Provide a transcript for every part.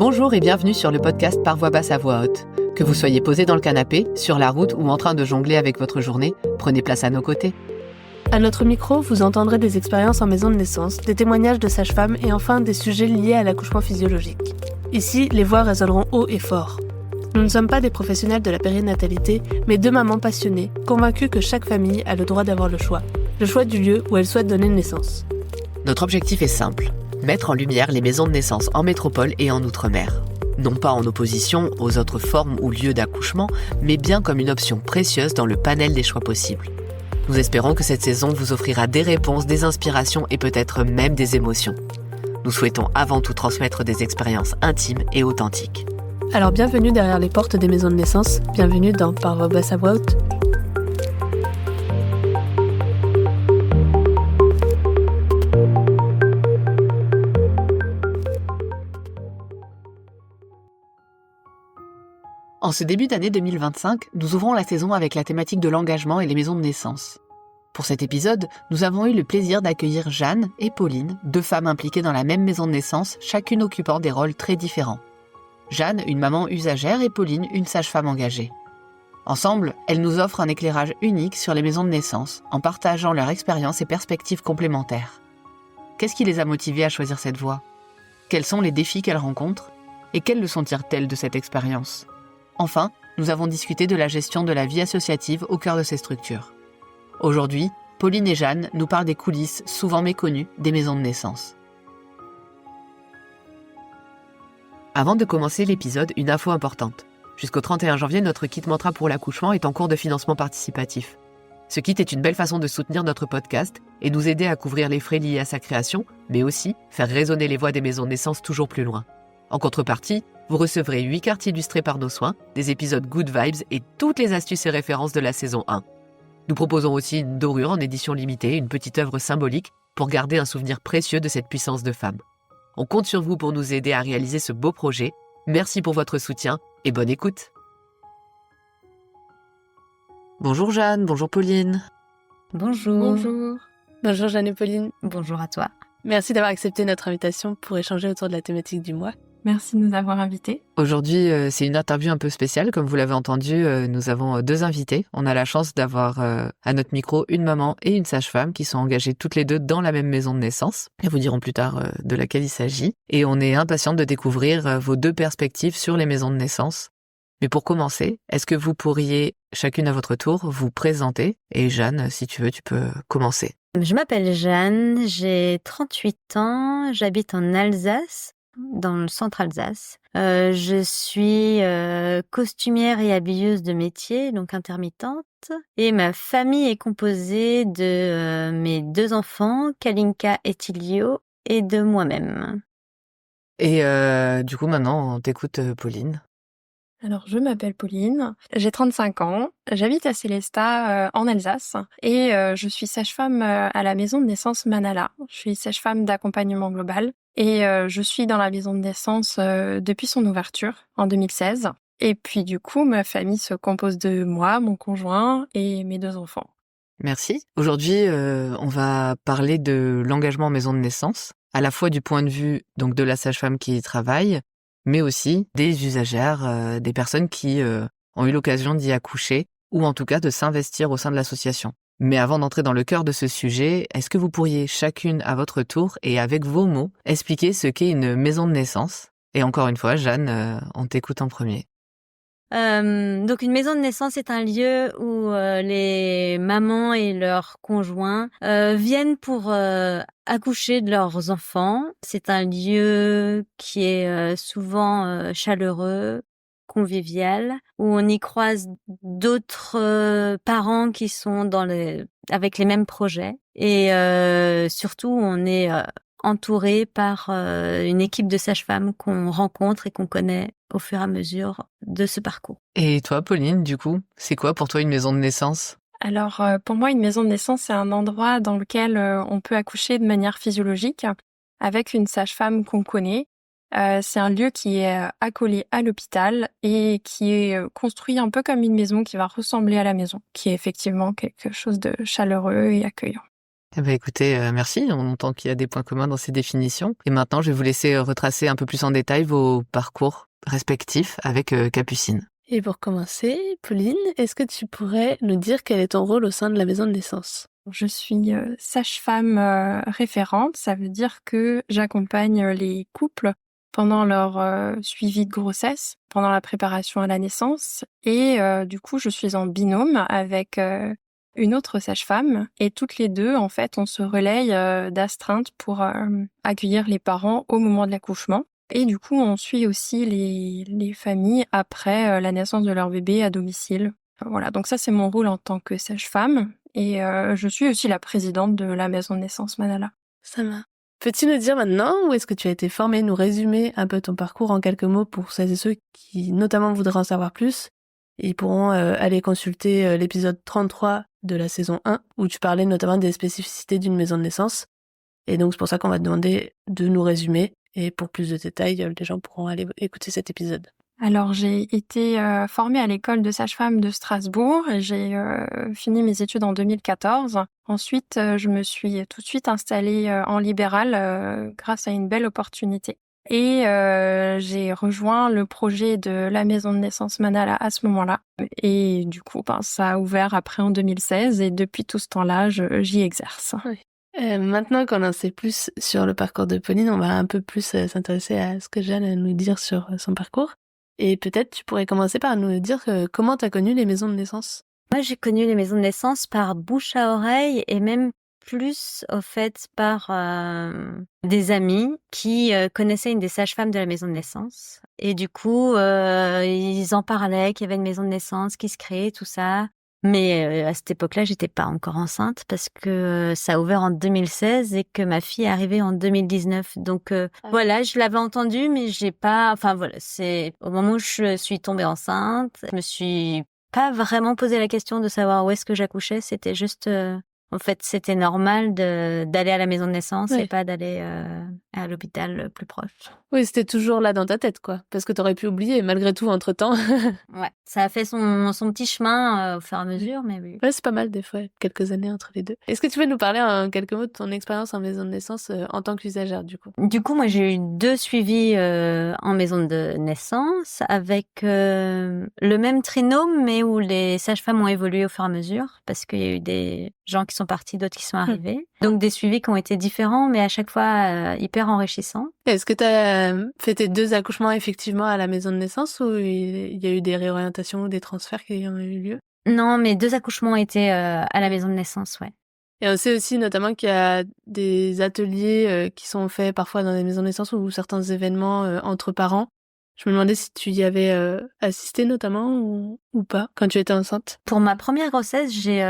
Bonjour et bienvenue sur le podcast Par voix basse à voix haute. Que vous soyez posé dans le canapé, sur la route ou en train de jongler avec votre journée, prenez place à nos côtés. À notre micro, vous entendrez des expériences en maison de naissance, des témoignages de sages-femmes et enfin des sujets liés à l'accouchement physiologique. Ici, les voix résonneront haut et fort. Nous ne sommes pas des professionnels de la périnatalité, mais deux mamans passionnées, convaincues que chaque famille a le droit d'avoir le choix du lieu où elle souhaite donner naissance. Notre objectif est simple, mettre en lumière les maisons de naissance en métropole et en outre-mer. Non pas en opposition aux autres formes ou lieux d'accouchement, mais bien comme une option précieuse dans le panel des choix possibles. Nous espérons que cette saison vous offrira des réponses, des inspirations et peut-être même des émotions. Nous souhaitons avant tout transmettre des expériences intimes et authentiques. Alors bienvenue derrière les portes des maisons de naissance, bienvenue dans Par voix basse à voix haute. En ce début d'année 2025, nous ouvrons la saison avec la thématique de l'engagement et les maisons de naissance. Pour cet épisode, nous avons eu le plaisir d'accueillir Jeanne et Pauline, deux femmes impliquées dans la même maison de naissance, chacune occupant des rôles très différents. Jeanne, une maman usagère, et Pauline, une sage-femme engagée. Ensemble, elles nous offrent un éclairage unique sur les maisons de naissance, en partageant leur expérience et perspectives complémentaires. Qu'est-ce qui les a motivées à choisir cette voie ? Quels sont les défis qu'elles rencontrent ? Et quelles leçons tirent-elles de cette expérience ? Enfin, nous avons discuté de la gestion de la vie associative au cœur de ces structures. Aujourd'hui, Pauline et Jeanne nous parlent des coulisses souvent méconnues des maisons de naissance. Avant de commencer l'épisode, une info importante. Jusqu'au 31 janvier, notre kit mantra pour l'accouchement est en cours de financement participatif. Ce kit est une belle façon de soutenir notre podcast et nous aider à couvrir les frais liés à sa création, mais aussi faire résonner les voix des maisons de naissance toujours plus loin. En contrepartie, vous recevrez 8 cartes illustrées par nos soins, des épisodes Good Vibes et toutes les astuces et références de la saison 1. Nous proposons aussi une dorure en édition limitée, une petite œuvre symbolique pour garder un souvenir précieux de cette puissance de femme. On compte sur vous pour nous aider à réaliser ce beau projet. Merci pour votre soutien et bonne écoute. Bonjour Jeanne, bonjour Pauline. Bonjour. Bonjour. Bonjour Jeanne et Pauline. Bonjour à toi. Merci d'avoir accepté notre invitation pour échanger autour de la thématique du mois. Merci de nous avoir invités. Aujourd'hui, c'est une interview un peu spéciale. Comme vous l'avez entendu, nous avons deux invités. On a la chance d'avoir à notre micro une maman et une sage-femme qui sont engagées toutes les deux dans la même maison de naissance. Elles vous diront plus tard de laquelle il s'agit. Et on est impatiente de découvrir vos deux perspectives sur les maisons de naissance. Mais pour commencer, est-ce que vous pourriez, chacune à votre tour, vous présenter ? Et Jeanne, si tu veux, tu peux commencer. Je m'appelle Jeanne, j'ai 38 ans, j'habite en Alsace, dans le centre Alsace. Je suis costumière et habilleuse de métier, donc intermittente. Et ma famille est composée de mes deux enfants, Kalinka et Tilio, et de moi-même. Et du coup, maintenant, on t'écoute, Pauline. Alors, je m'appelle Pauline, j'ai 35 ans, j'habite à Sélestat en Alsace et je suis sage-femme à la maison de naissance Manala. Je suis sage-femme d'accompagnement global et je suis dans la maison de naissance depuis son ouverture en 2016. Et puis du coup, ma famille se compose de moi, mon conjoint et mes deux enfants. Merci. Aujourd'hui, on va parler de l'engagement en maison de naissance, à la fois du point de vue donc de la sage-femme qui y travaille, mais aussi des usagères, des personnes qui ont eu l'occasion d'y accoucher, ou en tout cas de s'investir au sein de l'association. Mais avant d'entrer dans le cœur de ce sujet, est-ce que vous pourriez chacune à votre tour et avec vos mots expliquer ce qu'est une maison de naissance ? Et encore une fois, Jeanne, on t'écoute en premier. Donc une maison de naissance est un lieu où les mamans et leurs conjoints viennent pour accoucher de leurs enfants. C'est un lieu qui est souvent chaleureux, convivial, où on y croise d'autres parents qui sont avec les mêmes projets. Et surtout, on est entouré par une équipe de sages-femmes qu'on rencontre et qu'on connaît au fur et à mesure de ce parcours. Et toi, Pauline, du coup, c'est quoi pour toi une maison de naissance ? Alors, pour moi, une maison de naissance, c'est un endroit dans lequel on peut accoucher de manière physiologique avec une sage-femme qu'on connaît. C'est un lieu qui est accolé à l'hôpital et qui est construit un peu comme une maison qui va ressembler à la maison, qui est effectivement quelque chose de chaleureux et accueillant. Eh ben écoutez, merci. On entend qu'il y a des points communs dans ces définitions. Et maintenant, je vais vous laisser retracer un peu plus en détail vos parcours respectifs avec Capucine. Et pour commencer, Pauline, est-ce que tu pourrais nous dire quel est ton rôle au sein de la maison de naissance? Je suis sage-femme référente. Ça veut dire que j'accompagne les couples pendant leur suivi de grossesse, pendant la préparation à la naissance. Et du coup, je suis en binôme avec une autre sage-femme. Et toutes les deux, en fait, on se relaye d'astreinte pour accueillir les parents au moment de l'accouchement. Et du coup, on suit aussi les familles après la naissance de leur bébé à domicile. Voilà, donc ça, c'est mon rôle en tant que sage-femme. Et je suis aussi la présidente de la maison de naissance Manala. Ça va. Peux-tu nous dire maintenant où est-ce que tu as été formée, nous résumer un peu ton parcours en quelques mots pour celles et ceux qui notamment voudraient en savoir plus? Ils pourront aller consulter l'épisode 33 de la saison 1 où tu parlais notamment des spécificités d'une maison de naissance. Et donc c'est pour ça qu'on va te demander de nous résumer. Et pour plus de détails, les gens pourront aller écouter cet épisode. Alors, j'ai été formée à l'école de sage-femme de Strasbourg. J'ai fini mes études en 2014. Ensuite, je me suis tout de suite installée en libéral grâce à une belle opportunité. Et j'ai rejoint le projet de la maison de naissance Manala à ce moment-là. Et du coup, ça a ouvert après en 2016. Et depuis tout ce temps-là, j'y exerce. Oui. Maintenant qu'on en sait plus sur le parcours de Pauline, on va un peu plus s'intéresser à ce que Jeanne a à nous dire sur son parcours. Et peut-être tu pourrais commencer par nous dire comment tu as connu les maisons de naissance. Moi, j'ai connu les maisons de naissance par bouche à oreille et même plus, au fait, par des amis qui connaissaient une des sages-femmes de la maison de naissance. Et du coup, ils en parlaient qu'il y avait une maison de naissance qui se créait, tout ça. Mais à cette époque-là, j'étais pas encore enceinte parce que ça a ouvert en 2016 et que ma fille est arrivée en 2019. Donc voilà, je l'avais entendu, mais j'ai pas. Enfin voilà, c'est au moment où je suis tombée enceinte, je me suis pas vraiment posé la question de savoir où est-ce que j'accouchais. C'était juste, en fait, c'était normal d'aller à la maison de naissance et pas d'aller à l'hôpital plus proche. Oui, c'était toujours là dans ta tête, quoi. Parce que t'aurais pu oublier, malgré tout, entre-temps. Ouais, ça a fait son petit chemin au fur et à mesure, mais oui. Ouais, c'est pas mal, des fois, quelques années entre les deux. Est-ce que tu veux nous parler en quelques mots de ton expérience en maison de naissance en tant qu'usagère, du coup? Du coup, moi, j'ai eu 2 suivis en maison de naissance avec le même trinôme, mais où les sages-femmes ont évolué au fur et à mesure, parce qu'il y a eu des gens qui sont partis, d'autres qui sont arrivés. Donc, des suivis qui ont été différents, mais à chaque fois hyper enrichissants. Est-ce que tu as fait tes 2 accouchements effectivement à la maison de naissance ou il y a eu des réorientations ou des transferts qui ont eu lieu? Non, mes 2 accouchements ont été à la maison de naissance, ouais. Et on sait aussi notamment qu'il y a des ateliers qui sont faits parfois dans des maisons de naissance ou certains événements entre parents. Je me demandais si tu y avais assisté notamment ou pas quand tu étais enceinte. Pour ma première grossesse, j'ai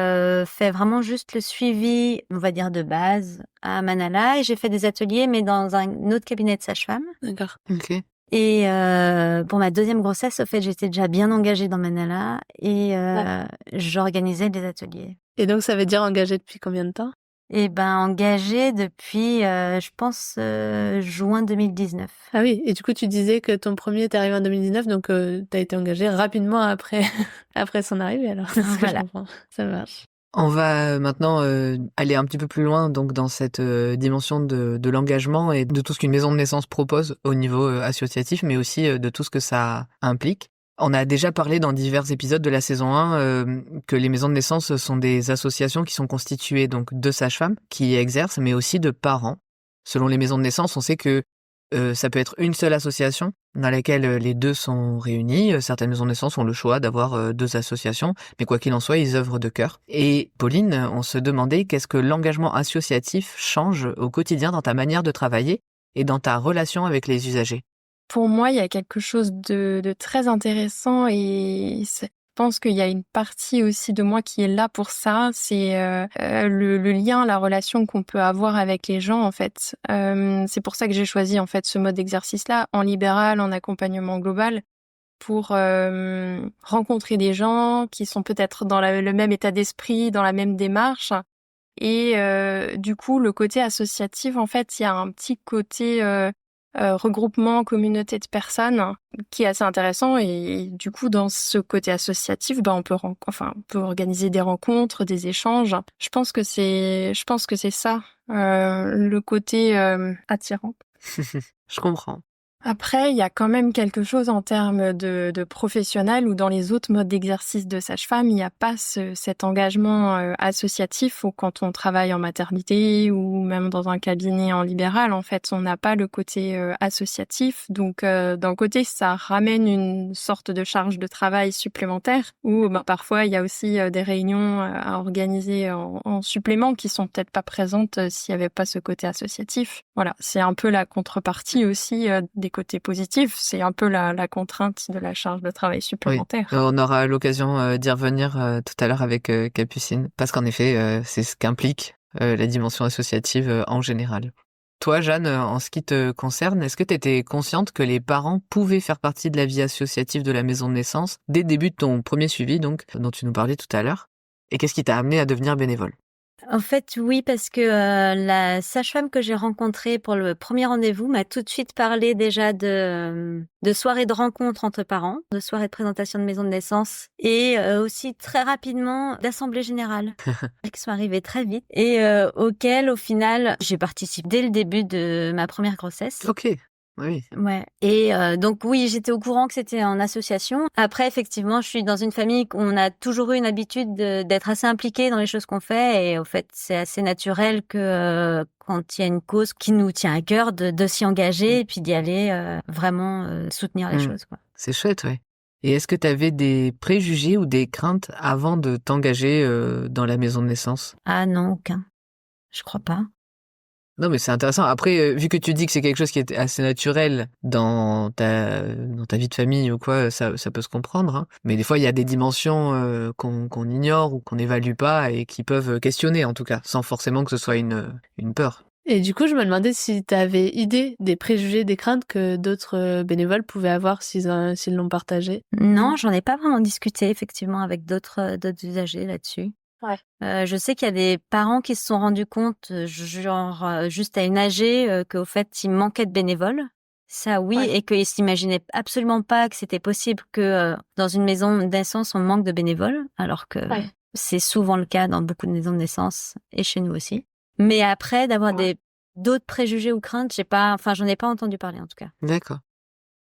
fait vraiment juste le suivi, on va dire de base, à Manala. Et j'ai fait des ateliers, mais dans un autre cabinet de sage-femme. D'accord. Ok. Et pour ma deuxième grossesse, au fait, j'étais déjà bien engagée dans Manala et j'organisais des ateliers. Et donc ça veut dire engagée depuis combien de temps? Et engagée depuis, je pense, juin 2019. Ah oui, et du coup tu disais que ton premier est arrivé en 2019, donc t'as été engagée rapidement après après son arrivée alors. C'est ce que je Voilà. comprends. Ça marche. On va maintenant aller un petit peu plus loin donc dans cette dimension de l'engagement et de tout ce qu'une maison de naissance propose au niveau associatif, mais aussi de tout ce que ça implique. On a déjà parlé dans divers épisodes de la saison 1 que les maisons de naissance sont des associations qui sont constituées donc de sages-femmes qui exercent, mais aussi de parents. Selon les maisons de naissance, on sait que ça peut être une seule association dans laquelle les deux sont réunis. Certaines maisons de naissance ont le choix d'avoir 2 associations, mais quoi qu'il en soit, ils œuvrent de cœur. Et Pauline, on se demandait qu'est-ce que l'engagement associatif change au quotidien dans ta manière de travailler et dans ta relation avec les usagers. Pour moi, il y a quelque chose de très intéressant et je pense qu'il y a une partie aussi de moi qui est là pour ça. C'est le lien, la relation qu'on peut avoir avec les gens, en fait. C'est pour ça que j'ai choisi, en fait, ce mode d'exercice-là, en libéral, en accompagnement global, pour rencontrer des gens qui sont peut-être dans le même état d'esprit, dans la même démarche. Et du coup, le côté associatif, en fait, il y a un petit côté regroupement, communauté de personnes, qui est assez intéressant. Et du coup, dans ce côté associatif, on peut organiser des rencontres, des échanges. Je pense que c'est ça, le côté attirant. Je comprends. Après, il y a quand même quelque chose en termes de professionnel ou dans les autres modes d'exercice de sage-femme, il n'y a pas cet engagement associatif ou quand on travaille en maternité ou même dans un cabinet en libéral, en fait, on n'a pas le côté associatif. Donc, d'un côté, ça ramène une sorte de charge de travail supplémentaire où parfois, il y a aussi des réunions à organiser en supplément qui sont peut-être pas présentes s'il n'y avait pas ce côté associatif. Voilà, c'est un peu la contrepartie aussi des côtés positifs, c'est un peu la contrainte de la charge de travail supplémentaire. Oui. On aura l'occasion d'y revenir tout à l'heure avec Capucine, parce qu'en effet, c'est ce qu'implique la dimension associative en général. Toi, Jeanne, en ce qui te concerne, est-ce que tu étais consciente que les parents pouvaient faire partie de la vie associative de la maison de naissance dès le début de ton premier suivi, donc, dont tu nous parlais tout à l'heure? Et qu'est-ce qui t'a amené à devenir bénévole? En fait, oui, parce que la sage-femme que j'ai rencontrée pour le premier rendez-vous m'a tout de suite parlé déjà de soirées de rencontres entre parents, de soirées de présentation de maison de naissance et aussi très rapidement d'assemblée générale qui sont arrivées très vite et auxquelles, au final, j'ai participé dès le début de ma première grossesse. Ok. Oui. Ouais. Et donc oui, j'étais au courant que c'était en association. Après, effectivement, je suis dans une famille où on a toujours eu une habitude d'être assez impliqué dans les choses qu'on fait. Et au fait, c'est assez naturel que quand il y a une cause qui nous tient à cœur, de s'y engager et puis d'y aller vraiment soutenir les choses, quoi. C'est chouette, ouais. Et est-ce que tu avais des préjugés ou des craintes avant de t'engager dans la maison de naissance? Ah non, aucun. Je crois pas. Non, mais c'est intéressant. Après, vu que tu dis que c'est quelque chose qui est assez naturel dans ta vie de famille ou quoi, ça peut se comprendre, hein. Mais des fois, il y a des dimensions qu'on ignore ou qu'on n'évalue pas et qui peuvent questionner, en tout cas, sans forcément que ce soit une peur. Et du coup, je me demandais si tu avais idée des préjugés, des craintes que d'autres bénévoles pouvaient avoir s'ils l'ont partagé. Non, j'en ai pas vraiment discuté, effectivement, avec d'autres usagers là-dessus. Ouais. Je sais qu'il y a des parents qui se sont rendus compte, juste à une AG, qu'au fait, il manquait de bénévoles. Ça, oui, Ouais. et qu'ils s'imaginaient absolument pas que c'était possible que dans une maison de naissance, on manque de bénévoles, alors que c'est souvent le cas dans beaucoup de maisons de naissance et chez nous aussi. Mais après, d'avoir d'autres préjugés ou craintes, j'en ai pas entendu parler en tout cas. D'accord.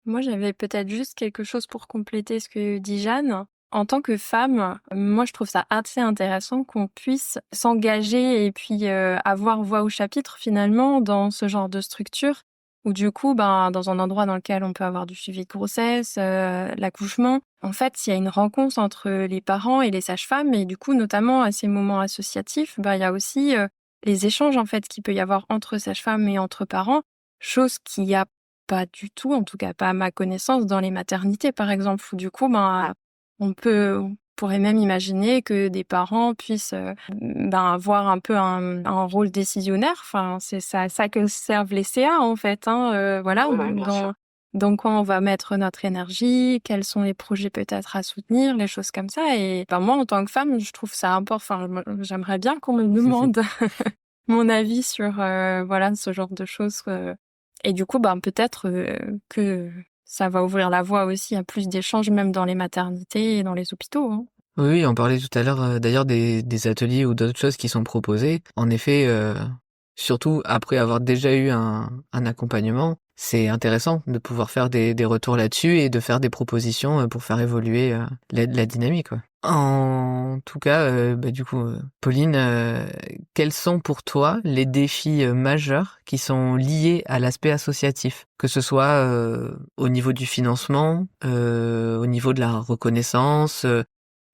Moi, j'avais peut-être juste quelque chose pour compléter ce que dit Jeanne. En tant que femme, moi, je trouve ça assez intéressant qu'on puisse s'engager et puis avoir voix au chapitre finalement dans ce genre de structure où du coup, dans un endroit dans lequel on peut avoir du suivi de grossesse, l'accouchement, en fait, il y a une rencontre entre les parents et les sages-femmes et du coup, notamment à ces moments associatifs, il y a aussi les échanges en fait qu'il peut y avoir entre sages-femmes et entre parents, chose qu'il n'y a pas du tout, en tout cas pas à ma connaissance, dans les maternités par exemple, où du coup, on pourrait même imaginer que des parents puissent avoir un peu un rôle décisionnaire. Enfin, c'est ça que servent les CA en fait. Voilà, dans quoi on va mettre notre énergie, quels sont les projets peut-être à soutenir, les choses comme ça. Et moi, en tant que femme, je trouve ça important. Enfin, j'aimerais bien qu'on me demande mon avis sur ce genre de choses. Et du coup, peut-être que ça va ouvrir la voie aussi à plus d'échanges, même dans les maternités et dans les hôpitaux. Hein. Oui, on parlait tout à l'heure d'ailleurs des ateliers ou d'autres choses qui sont proposées. En effet, surtout après avoir déjà eu un accompagnement, c'est intéressant de pouvoir faire des retours là-dessus et de faire des propositions pour faire évoluer la dynamique, quoi. En tout cas, du coup, Pauline, quels sont pour toi les défis majeurs qui sont liés à l'aspect associatif, que ce soit au niveau du financement, au niveau de la reconnaissance,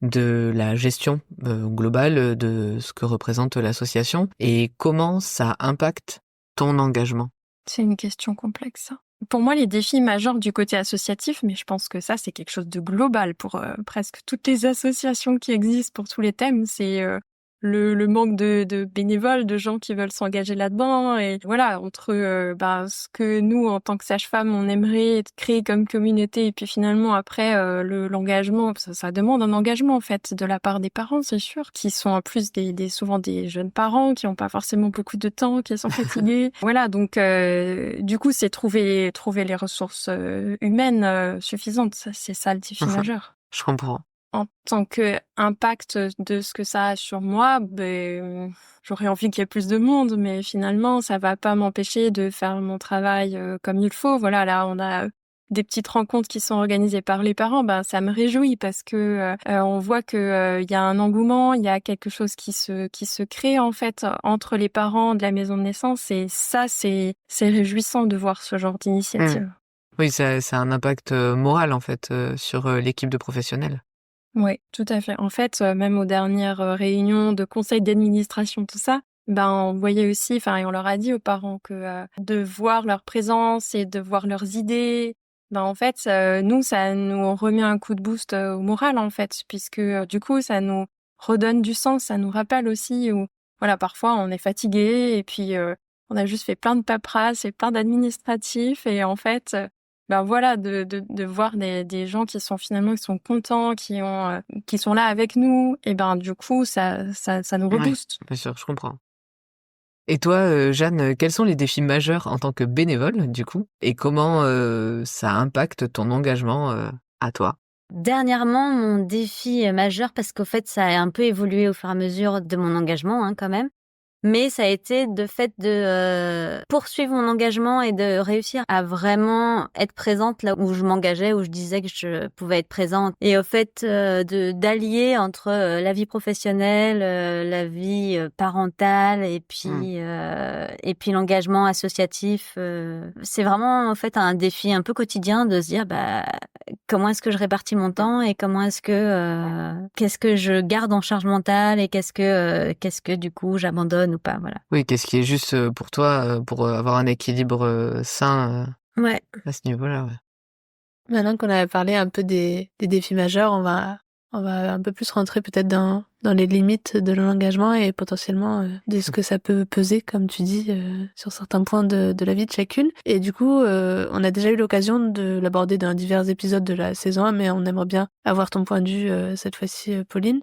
de la gestion globale de ce que représente l'association et comment ça impacte ton engagement? C'est une question complexe, ça. Pour moi, les défis majeurs du côté associatif, mais je pense que ça, c'est quelque chose de global pour presque toutes les associations qui existent pour tous les thèmes, c'est le manque de bénévoles, de gens qui veulent s'engager là-dedans. Et voilà, entre ce que nous, en tant que sage-femme, on aimerait créer comme communauté, et puis finalement, après, l'engagement, ça demande un engagement, en fait, de la part des parents, c'est sûr, qui sont en plus souvent des jeunes parents, qui n'ont pas forcément beaucoup de temps, qui sont fatigués. Voilà, donc du coup, c'est trouver les ressources humaines suffisantes. C'est ça le défi majeur. Je comprends. En tant que impact de ce que ça a sur moi, j'aurais envie qu'il y ait plus de monde, mais finalement, ça va pas m'empêcher de faire mon travail comme il faut. Voilà, là, on a des petites rencontres qui sont organisées par les parents. Ça me réjouit parce que on voit que il y a un engouement, il y a quelque chose qui se crée en fait entre les parents de la maison de naissance, et ça, c'est réjouissant de voir ce genre d'initiative. Oui, ça a un impact moral en fait sur l'équipe de professionnels. Oui, tout à fait. En fait, même aux dernières réunions de conseil d'administration, tout ça, on voyait aussi, et on leur a dit aux parents que de voir leur présence et de voir leurs idées, en fait, nous, ça nous remet un coup de boost au moral, en fait, puisque du coup, ça nous redonne du sens, ça nous rappelle aussi où, voilà, parfois on est fatigué et puis on a juste fait plein de paperasse et plein d'administratifs, et en fait, voilà, de voir des gens qui sont contents, qui sont là avec nous, et du coup, ça nous rebooste. Ouais, bien sûr, je comprends. Et toi, Jeanne, quels sont les défis majeurs en tant que bénévole, du coup, et comment ça impacte ton engagement à toi? Dernièrement, mon défi majeur, parce qu'au fait, ça a un peu évolué au fur et à mesure de mon engagement, quand même. Mais ça a été de poursuivre mon engagement et de réussir à vraiment être présente là où je m'engageais, où je disais que je pouvais être présente. Et au fait, d'allier entre la vie professionnelle, la vie parentale et puis l'engagement associatif. C'est vraiment en fait un défi un peu quotidien de se dire comment est-ce que je répartis mon temps et comment est-ce que qu'est-ce que je garde en charge mentale et qu'est-ce que du coup j'abandonne ou pas, voilà. Oui, qu'est-ce qui est juste pour toi, pour avoir un équilibre sain Ouais. à ce niveau-là, ouais. Maintenant qu'on a parlé un peu des défis majeurs, on va un peu plus rentrer peut-être dans les limites de l'engagement et potentiellement de ce que ça peut peser, comme tu dis, sur certains points de la vie de chacune. Et du coup, on a déjà eu l'occasion de l'aborder dans divers épisodes de la saison 1, mais on aimerait bien avoir ton point de vue cette fois-ci, Pauline.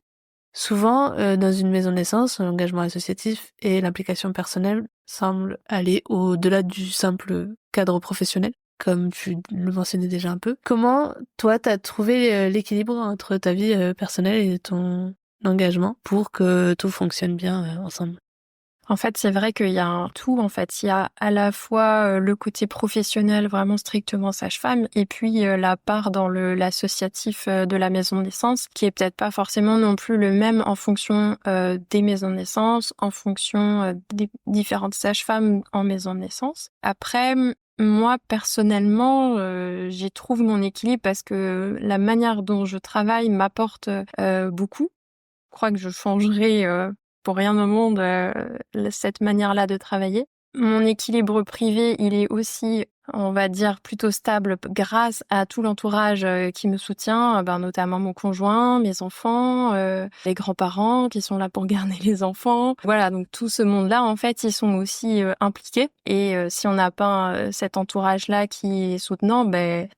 Souvent, dans une maison de naissance, l'engagement associatif et l'implication personnelle semblent aller au-delà du simple cadre professionnel, comme tu le mentionnais déjà un peu. Comment, toi, t'as trouvé l'équilibre entre ta vie personnelle et ton engagement pour que tout fonctionne bien ensemble? En fait, c'est vrai qu'il y a un tout. En fait, il y a à la fois le côté professionnel, vraiment strictement sage-femme, et puis la part dans l'associatif de la maison de naissance, qui est peut-être pas forcément non plus le même en fonction des maisons de naissance, en fonction des différentes sages-femmes en maison de naissance. Après, moi, personnellement, j'y trouve mon équilibre parce que la manière dont je travaille m'apporte beaucoup. Je crois que je changerais pour rien au monde cette manière-là de travailler. Mon équilibre privé, il est aussi, on va dire, plutôt stable grâce à tout l'entourage qui me soutient, notamment mon conjoint, mes enfants, les grands-parents qui sont là pour garder les enfants. Voilà, donc tout ce monde-là, en fait, ils sont aussi impliqués. Et si on n'a pas cet entourage-là qui est soutenant,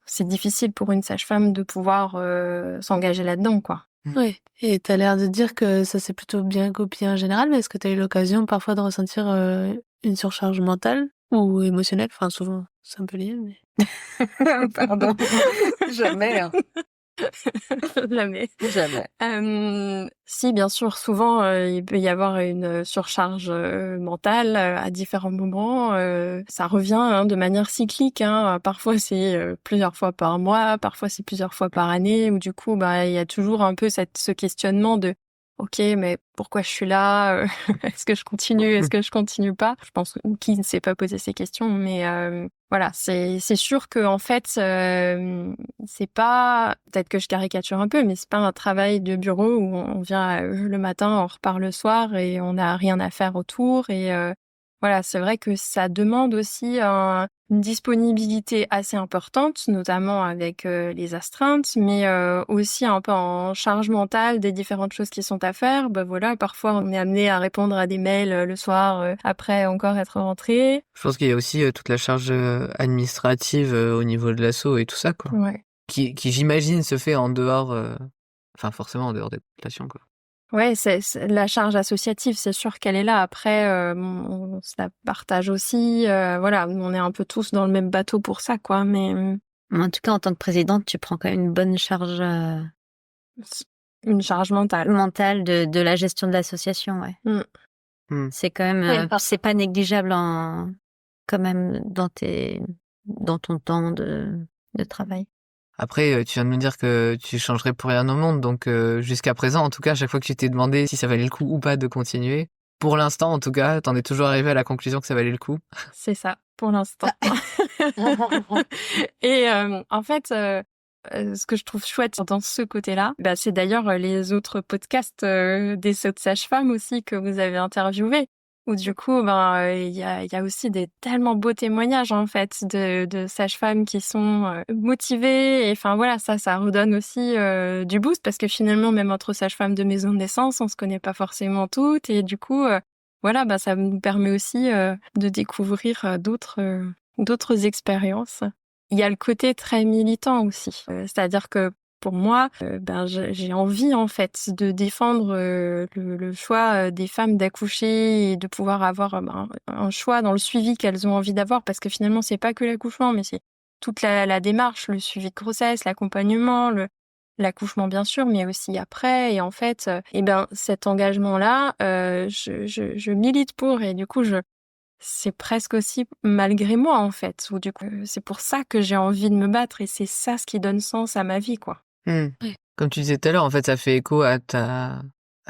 c'est difficile pour une sage-femme de pouvoir s'engager là-dedans, quoi. Oui, et t'as l'air de dire que ça s'est plutôt bien goupillé en général, mais est-ce que t'as eu l'occasion parfois de ressentir une surcharge mentale ou émotionnelle? Enfin, souvent, c'est un peu lié, mais... Pardon. Jamais, hein. Jamais. Jamais. Si, bien sûr, souvent, il peut y avoir une surcharge mentale à différents moments. Ça revient de manière cyclique. Parfois, c'est plusieurs fois par mois, parfois, c'est plusieurs fois par année, où du coup, il y a toujours un peu ce questionnement de OK, mais pourquoi je suis là? Est-ce que je continue? Est-ce que je continue pas? Je pense que qui ne s'est pas posé ces questions, mais voilà, c'est sûr que en fait, c'est pas, peut-être que je caricature un peu, mais c'est pas un travail de bureau où on vient le matin, on repart le soir et on n'a rien à faire autour. Et voilà, c'est vrai que ça demande aussi une disponibilité assez importante, notamment avec les astreintes, mais aussi un peu en charge mentale des différentes choses qui sont à faire. Bah voilà, parfois on est amené à répondre à des mails le soir après encore être rentré. Je pense qu'il y a aussi toute la charge administrative au niveau de l'asso et tout ça, quoi. Ouais. Qui j'imagine se fait en dehors, enfin forcément en dehors des populations, quoi. Ouais, c'est la charge associative, c'est sûr qu'elle est là. Après, on se la partage aussi. Voilà, on est un peu tous dans le même bateau pour ça, quoi. Mais En tout cas, en tant que présidente, tu prends quand même une bonne charge une charge mentale. mentale de la gestion de l'association, ouais. C'est quand même, Ouais, c'est pas négligeable quand même dans ton temps de travail. Après, tu viens de me dire que tu changerais pour rien au monde, donc jusqu'à présent, en tout cas, à chaque fois que tu t'es demandé si ça valait le coup ou pas de continuer, pour l'instant, en tout cas, t'en es toujours arrivé à la conclusion que ça valait le coup. C'est ça, pour l'instant. Et en fait, ce que je trouve chouette dans ce côté-là, bah, c'est d'ailleurs les autres podcasts des Sauts de Sages-Femmes aussi que vous avez interviewés, où du coup, ben il y a aussi des tellement beaux témoignages en fait de sages-femmes qui sont motivées. Et enfin voilà, ça redonne aussi du boost parce que finalement, même entre sages-femmes de maison de naissance, on se connaît pas forcément toutes, et du coup, voilà, bah ça nous permet aussi de découvrir d'autres expériences. Il y a le côté très militant aussi. C'est-à-dire que pour moi, ben j'ai envie en fait de défendre le choix des femmes d'accoucher et de pouvoir avoir un choix dans le suivi qu'elles ont envie d'avoir, parce que finalement c'est pas que l'accouchement, mais c'est toute la démarche, le suivi de grossesse, l'accompagnement, l'accouchement bien sûr, mais aussi après. Et en fait, cet engagement-là, je milite pour, et du coup c'est presque aussi malgré moi en fait. Ou du coup, c'est pour ça que j'ai envie de me battre, et c'est ça ce qui donne sens à ma vie, quoi. Ouais. Comme tu disais tout à l'heure, en fait, ça fait écho à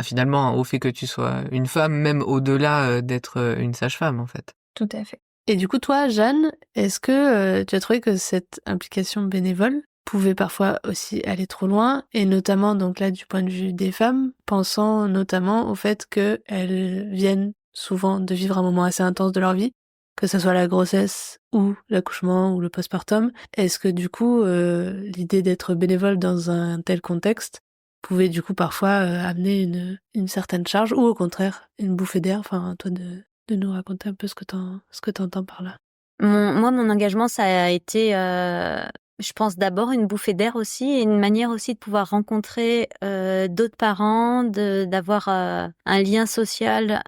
finalement au fait que tu sois une femme, même au-delà d'être une sage-femme, en fait. Tout à fait. Et du coup, toi, Jeanne, est-ce que tu as trouvé que cette implication bénévole pouvait parfois aussi aller trop loin, et notamment donc là du point de vue des femmes, pensant notamment au fait qu'elles viennent souvent de vivre un moment assez intense de leur vie, que ce soit la grossesse ou l'accouchement ou le postpartum. Est-ce que du coup, l'idée d'être bénévole dans un tel contexte pouvait du coup parfois amener une certaine charge, ou au contraire une bouffée d'air? Enfin, toi de nous raconter un peu ce que t'entends par là. Mon engagement, ça a été, je pense d'abord une bouffée d'air aussi, et une manière aussi de pouvoir rencontrer d'autres parents, d'avoir un lien social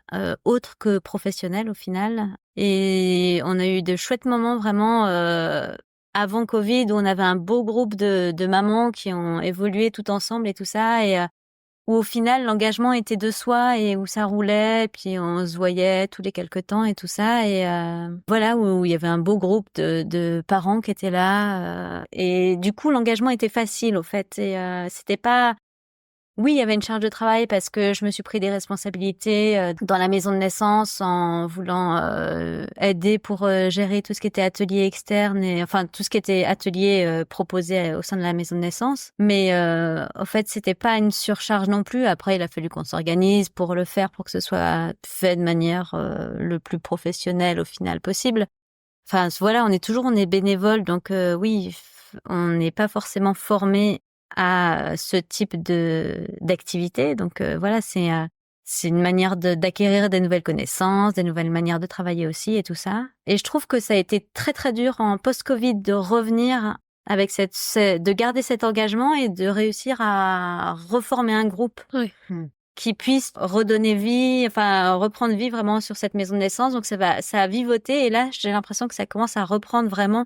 autre que professionnel au final. Et on a eu de chouettes moments vraiment avant Covid, où on avait un beau groupe de mamans qui ont évolué tout ensemble et tout ça, et où au final l'engagement était de soi, et où ça roulait, et puis on se voyait tous les quelques temps et tout ça, et voilà, où il y avait un beau groupe de parents qui étaient là, et du coup l'engagement était facile au fait, et c'était pas... Oui, il y avait une charge de travail parce que je me suis pris des responsabilités dans la maison de naissance, en voulant aider pour gérer tout ce qui était atelier externe, et enfin tout ce qui était atelier proposé au sein de la maison de naissance. Mais en fait, c'était pas une surcharge non plus. Après, il a fallu qu'on s'organise pour le faire, pour que ce soit fait de manière le plus professionnelle au final possible. Enfin voilà, on est bénévole, donc oui, on n'est pas forcément formé à ce type d'activité. Donc voilà, c'est une manière d'acquérir des nouvelles connaissances, des nouvelles manières de travailler aussi, et tout ça. Et je trouve que ça a été très très dur en post-Covid de revenir avec de garder cet engagement et de réussir à reformer un groupe qui puisse redonner vie, enfin reprendre vie vraiment sur cette maison de naissance. Donc ça a vivoté, et là j'ai l'impression que ça commence à reprendre vraiment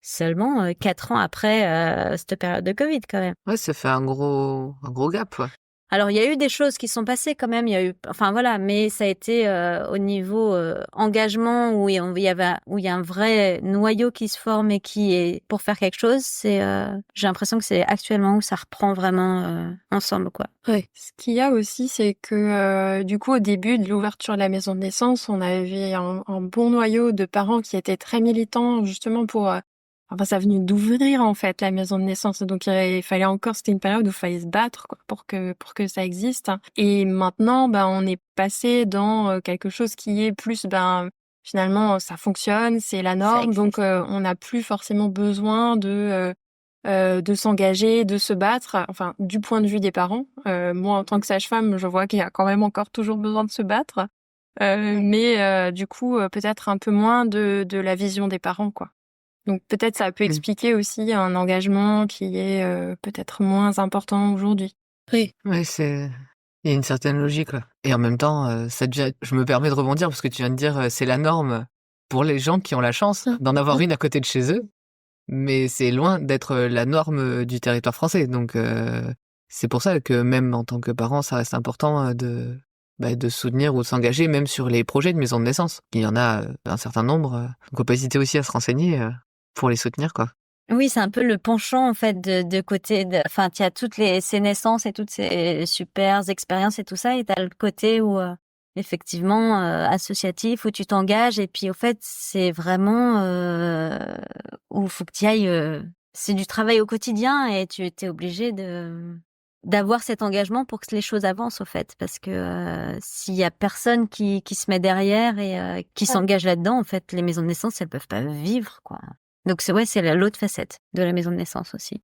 seulement 4 ans après cette période de Covid quand même. Ouais, ça fait un gros gap, ouais. Alors il y a eu des choses qui sont passées quand même, il y a eu, enfin voilà, mais ça a été au niveau engagement, où il y a un vrai noyau qui se forme et qui est pour faire quelque chose. J'ai l'impression que c'est actuellement où ça reprend vraiment ensemble, quoi. Ouais. Ce qu'il y a aussi, c'est que du coup, au début de l'ouverture de la maison de naissance, on avait un bon noyau de parents qui étaient très militants justement pour enfin, ça venait d'ouvrir en fait la maison de naissance, donc il fallait encore, c'était une période où il fallait se battre quoi, pour que ça existe. Et maintenant, on est passé dans quelque chose qui est plus, finalement, ça fonctionne, c'est la Ça norme, existe. donc on n'a plus forcément besoin de s'engager, de se battre, enfin du point de vue des parents. Moi, en tant que sage-femme, je vois qu'il y a quand même encore toujours besoin de se battre, mais du coup, peut-être un peu moins de la vision des parents, quoi. Donc peut-être ça peut expliquer aussi un engagement qui est peut-être moins important aujourd'hui. Oui. Ouais, il y a une certaine logique, quoi. Et en même temps, je me permets de rebondir parce que tu viens de dire, c'est la norme pour les gens qui ont la chance d'en avoir une à côté de chez eux, mais c'est loin d'être la norme du territoire français. Donc, c'est pour ça que même en tant que parent, ça reste important de soutenir ou de s'engager même sur les projets de maison de naissance. Il y en a un certain nombre, donc faut pas hésiter aussi à se renseigner pour les soutenir, quoi. Oui, c'est un peu le penchant en fait de côté enfin, tu as ces naissances et toutes ces super expériences et tout ça, et t'as le côté où effectivement associatif, où tu t'engages, et puis au fait c'est vraiment où faut que tu ailles, c'est du travail au quotidien, et tu es obligé d'avoir cet engagement pour que les choses avancent au fait, parce que s'il y a personne qui se met derrière et qui s'engage là-dedans, en fait les maisons de naissance elles peuvent pas vivre quoi. Donc c'est l'autre facette de la maison de naissance aussi.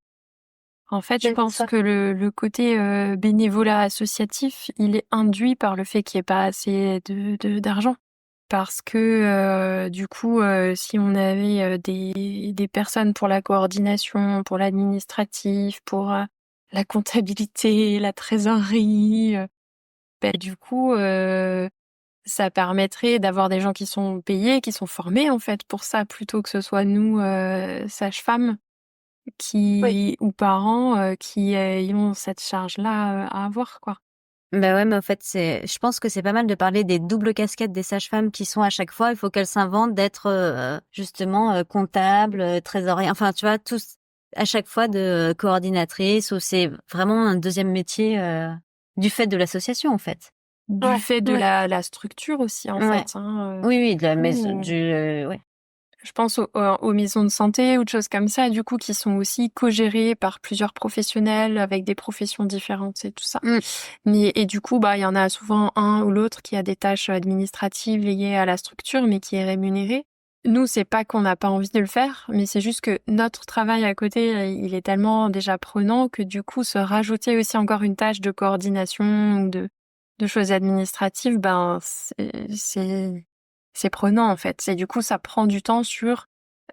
En fait, je pense que le côté bénévolat associatif, il est induit par le fait qu'il n'y ait pas assez d'argent. Parce que du coup, si on avait des personnes pour la coordination, pour l'administratif, pour la comptabilité, la trésorerie, du coup, ça permettrait d'avoir des gens qui sont payés, qui sont formés en fait pour ça, plutôt que ce soit nous, sages-femmes, ou parents, qui ont cette charge-là à avoir, quoi. Bah ouais, mais en fait, je pense que c'est pas mal de parler des doubles casquettes des sages-femmes qui sont à chaque fois, il faut qu'elles s'inventent d'être justement comptables, trésorières, enfin tu vois, tous à chaque fois de coordinatrices, ou c'est vraiment un deuxième métier du fait de l'association en fait. Du fait de la structure aussi, en Ouais. fait. Hein, Oui, de la maison, ouais. Je pense aux maisons de santé ou de choses comme ça, du coup, qui sont aussi co-gérées par plusieurs professionnels avec des professions différentes et tout ça. Et du coup, il y en a souvent un ou l'autre qui a des tâches administratives liées à la structure, mais qui est rémunéré. Nous, c'est pas qu'on n'a pas envie de le faire, mais c'est juste que notre travail à côté, il est tellement déjà prenant que du coup, se rajouter aussi encore une tâche de coordination ou de choses administratives, c'est prenant en fait. Et du coup, ça prend du temps sur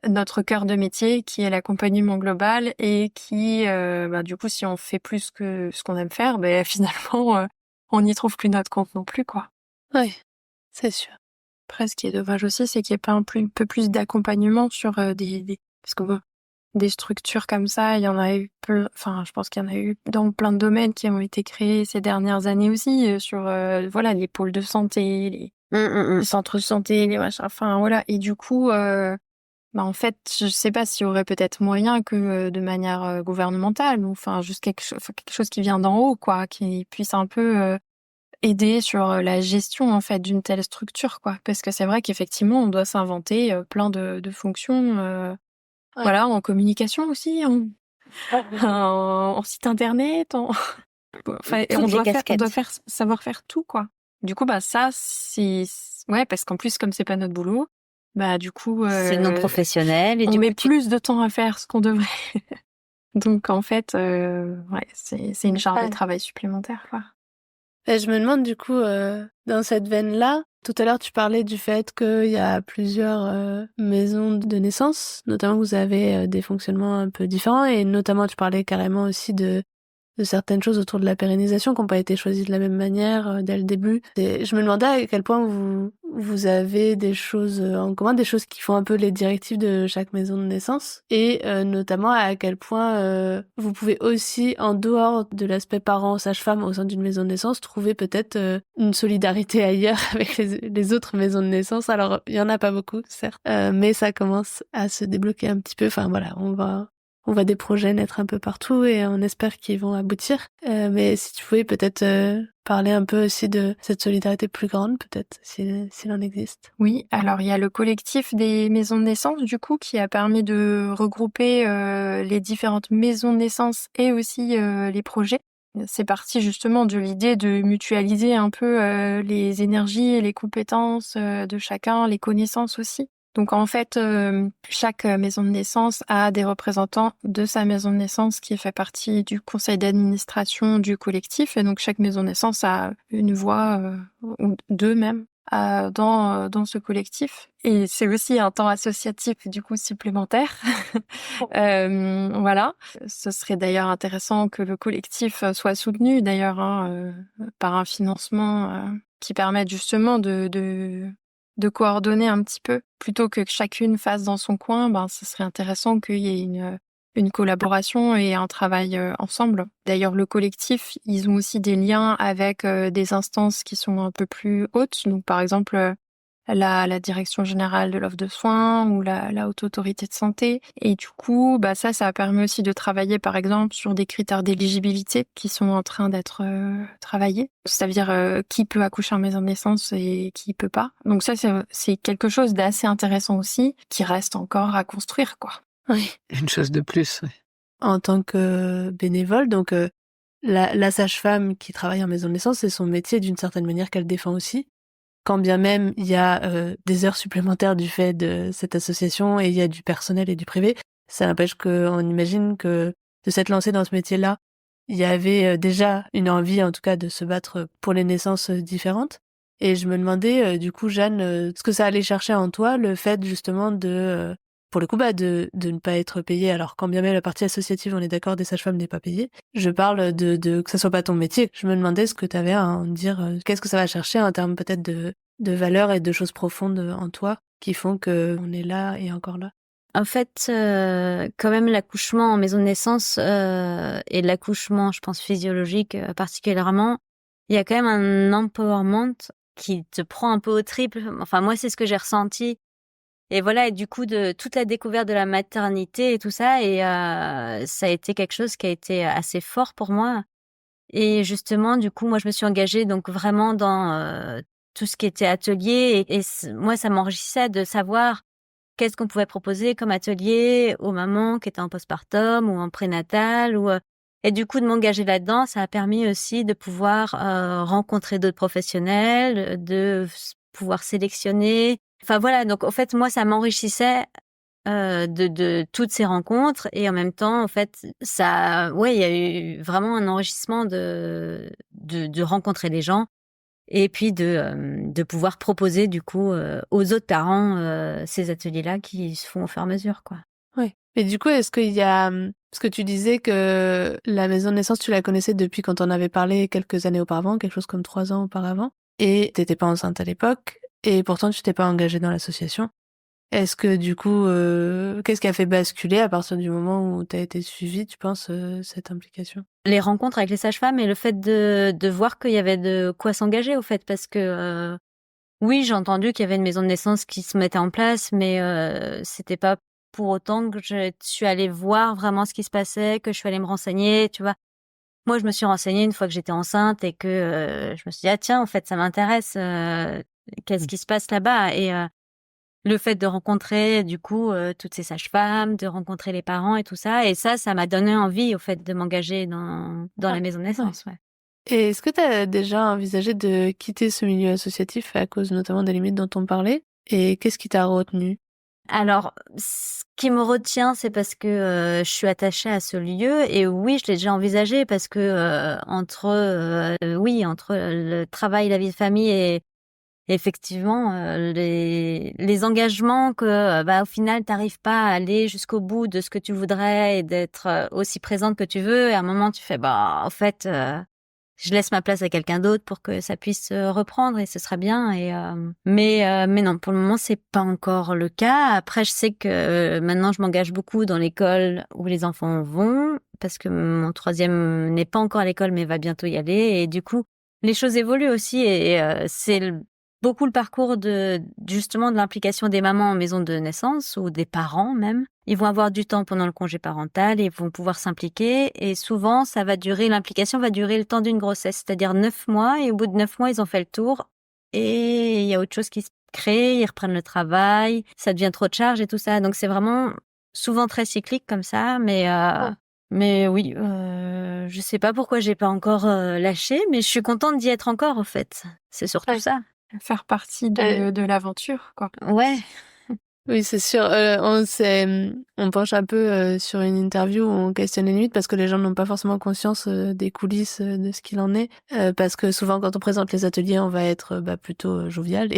notre cœur de métier qui est l'accompagnement global, et qui, du coup, si on fait plus que ce qu'on aime faire, finalement, on n'y trouve plus notre compte non plus, quoi. Oui, c'est sûr. Après, ce qui est dommage aussi, c'est qu'il n'y ait pas un peu plus d'accompagnement sur parce que des structures comme ça, il y en a eu enfin, je pense qu'il y en a eu dans plein de domaines qui ont été créés ces dernières années aussi, sur, les pôles de santé, les centres de santé, les machins, enfin, voilà. Et du coup, en fait, je sais pas s'il y aurait peut-être moyen que de manière gouvernementale, ou enfin, juste quelque chose qui vient d'en haut, quoi, qui puisse un peu aider sur la gestion, en fait, d'une telle structure, quoi. Parce que c'est vrai qu'effectivement, on doit s'inventer plein de fonctions, voilà, en communication aussi, en site internet, enfin, Toutes on les doit casquettes. savoir faire tout, quoi. Du coup, ça, ouais, parce qu'en plus, comme c'est pas notre boulot, du coup, C'est non professionnel, et on du met coup plus de temps à faire ce qu'on devrait. Donc, en fait, ouais, c'est une charge de travail supplémentaire, quoi. Et je me demande du coup, dans cette veine-là, tout à l'heure tu parlais du fait qu'il y a plusieurs maisons de naissance, notamment vous avez des fonctionnements un peu différents, et notamment tu parlais carrément aussi de certaines choses autour de la pérennisation qui n'ont pas été choisies de la même manière dès le début. Et je me demandais à quel point vous avez des choses en commun, des choses qui font un peu les directives de chaque maison de naissance, et notamment à quel point vous pouvez aussi, en dehors de l'aspect parent, sage-femme au sein d'une maison de naissance, trouver peut-être une solidarité ailleurs avec les autres maisons de naissance. Alors, il y en a pas beaucoup, certes, mais ça commence à se débloquer un petit peu. Enfin voilà, on va on voit des projets naître un peu partout et on espère qu'ils vont aboutir. Mais si tu pouvais peut-être parler un peu aussi de cette solidarité plus grande, peut-être, s'il en existe. Oui, alors il y a le collectif des maisons de naissance, du coup, qui a permis de regrouper les différentes maisons de naissance et aussi les projets. C'est parti justement de l'idée de mutualiser un peu les énergies et les compétences de chacun, les connaissances aussi. Donc en fait, chaque maison de naissance a des représentants de sa maison de naissance qui fait partie du conseil d'administration du collectif. Et donc chaque maison de naissance a une voix, ou deux même, dans ce collectif. Et c'est aussi un temps associatif du coup supplémentaire. Voilà. Ce serait d'ailleurs intéressant que le collectif soit soutenu d'ailleurs par un financement qui permette justement de coordonner un petit peu plutôt que chacune fasse dans son coin. Ben, ce serait intéressant qu'il y ait une collaboration et un travail ensemble. D'ailleurs, le collectif, ils ont aussi des liens avec des instances qui sont un peu plus hautes. Donc, par exemple, la direction générale de l'offre de soins ou la haute autorité de santé. Et du coup, bah ça permet aussi de travailler, par exemple, sur des critères d'éligibilité qui sont en train d'être travaillés. C'est-à-dire qui peut accoucher en maison de naissance et qui peut pas. Donc ça, c'est quelque chose d'assez intéressant aussi, qui reste encore à construire, quoi. Oui. Une chose de plus, ouais. En tant que bénévole, donc la sage-femme qui travaille en maison de naissance, c'est son métier d'une certaine manière qu'elle défend aussi. Quand bien même il y a des heures supplémentaires du fait de cette association et il y a du personnel et du privé, ça n'empêche qu'on imagine que de s'être lancé dans ce métier-là, il y avait déjà une envie, en tout cas, de se battre pour les naissances différentes. Et je me demandais, du coup, Jeanne, ce que ça allait chercher en toi, le fait justement de, pour le coup, de ne pas être payée. Alors, quand bien même la partie associative, on est d'accord, des sages-femmes n'est pas payée. Je parle de que ça soit pas ton métier. Je me demandais ce que tu avais à en dire, qu'est-ce que ça va chercher en termes peut-être de valeurs et de choses profondes en toi qui font que on est là et encore là. En fait, quand même, l'accouchement en maison de naissance et l'accouchement, je pense, physiologique particulièrement, il y a quand même un empowerment qui te prend un peu au triple. Enfin, moi, c'est ce que j'ai ressenti. Et voilà, et du coup, de toute la découverte de la maternité et tout ça, et ça a été quelque chose qui a été assez fort pour moi. Et justement, du coup, moi, je me suis engagée donc vraiment dans tout ce qui était atelier. Et moi, ça m'enrichissait de savoir qu'est-ce qu'on pouvait proposer comme atelier aux mamans qui étaient en postpartum ou en prénatal. Et du coup, de m'engager là-dedans, ça a permis aussi de pouvoir rencontrer d'autres professionnels, de pouvoir sélectionner. Enfin voilà, donc en fait, moi, ça m'enrichissait de toutes ces rencontres et en même temps, en fait, ça, ouais, il y a eu vraiment un enrichissement de rencontrer les gens et puis de pouvoir proposer du coup aux autres parents ces ateliers-là qui se font au fur et à mesure, quoi. Oui. Mais du coup, est-ce qu'il y a, parce que tu disais que la maison de naissance, tu la connaissais depuis quand on avait parlé quelques années auparavant, quelque chose comme 3 ans auparavant, et t'étais pas enceinte à l'époque, et pourtant tu t'es pas engagée dans l'association. Est-ce que du coup, qu'est-ce qui a fait basculer à partir du moment où tu as été suivie, tu penses, cette implication? Les rencontres avec les sages-femmes et le fait de voir qu'il y avait de quoi s'engager, au fait, parce que oui, j'ai entendu qu'il y avait une maison de naissance qui se mettait en place, mais c'était pas pour autant que je suis allée voir vraiment ce qui se passait, que je suis allée me renseigner, tu vois. Moi, je me suis renseignée une fois que j'étais enceinte et que je me suis dit, ah tiens, en fait, ça m'intéresse, qu'est-ce qui se passe là-bas? Et le fait de rencontrer, du coup, toutes ces sages-femmes, de rencontrer les parents et tout ça, et ça m'a donné envie, au fait, de m'engager dans la maison de naissance, ouais. Et est-ce que tu as déjà envisagé de quitter ce milieu associatif à cause notamment des limites dont on parlait? Et qu'est-ce qui t'a retenu? Alors, ce qui me retient, c'est parce que je suis attachée à ce lieu et oui, je l'ai déjà envisagé parce que entre le travail, la vie de famille et effectivement les engagements que au final t'arrives pas à aller jusqu'au bout de ce que tu voudrais et d'être aussi présente que tu veux, et à un moment tu fais en fait je laisse ma place à quelqu'un d'autre pour que ça puisse reprendre et ce sera bien. Et mais non, pour le moment c'est pas encore le cas. Après, je sais que maintenant je m'engage beaucoup dans l'école où les enfants vont, parce que mon troisième n'est pas encore à l'école mais va bientôt y aller, et du coup les choses évoluent aussi, et c'est beaucoup le parcours justement de l'implication des mamans en maison de naissance ou des parents même. Ils vont avoir du temps pendant le congé parental et ils vont pouvoir s'impliquer. Et souvent, l'implication va durer le temps d'une grossesse, c'est-à-dire 9 mois. Et au bout de 9 mois, ils ont fait le tour. Et il y a autre chose qui se crée, ils reprennent le travail, ça devient trop de charge et tout ça. Donc c'est vraiment souvent très cyclique comme ça. Mais oui, je sais pas pourquoi j'ai pas encore lâché, mais je suis contente d'y être encore, en fait. C'est surtout Ouais. ça. Faire partie de l'aventure, quoi. Ouais. Oui, c'est sûr. On penche un peu sur une interview où on questionne les limites parce que les gens n'ont pas forcément conscience des coulisses de ce qu'il en est. Parce que souvent, quand on présente les ateliers, on va être plutôt jovial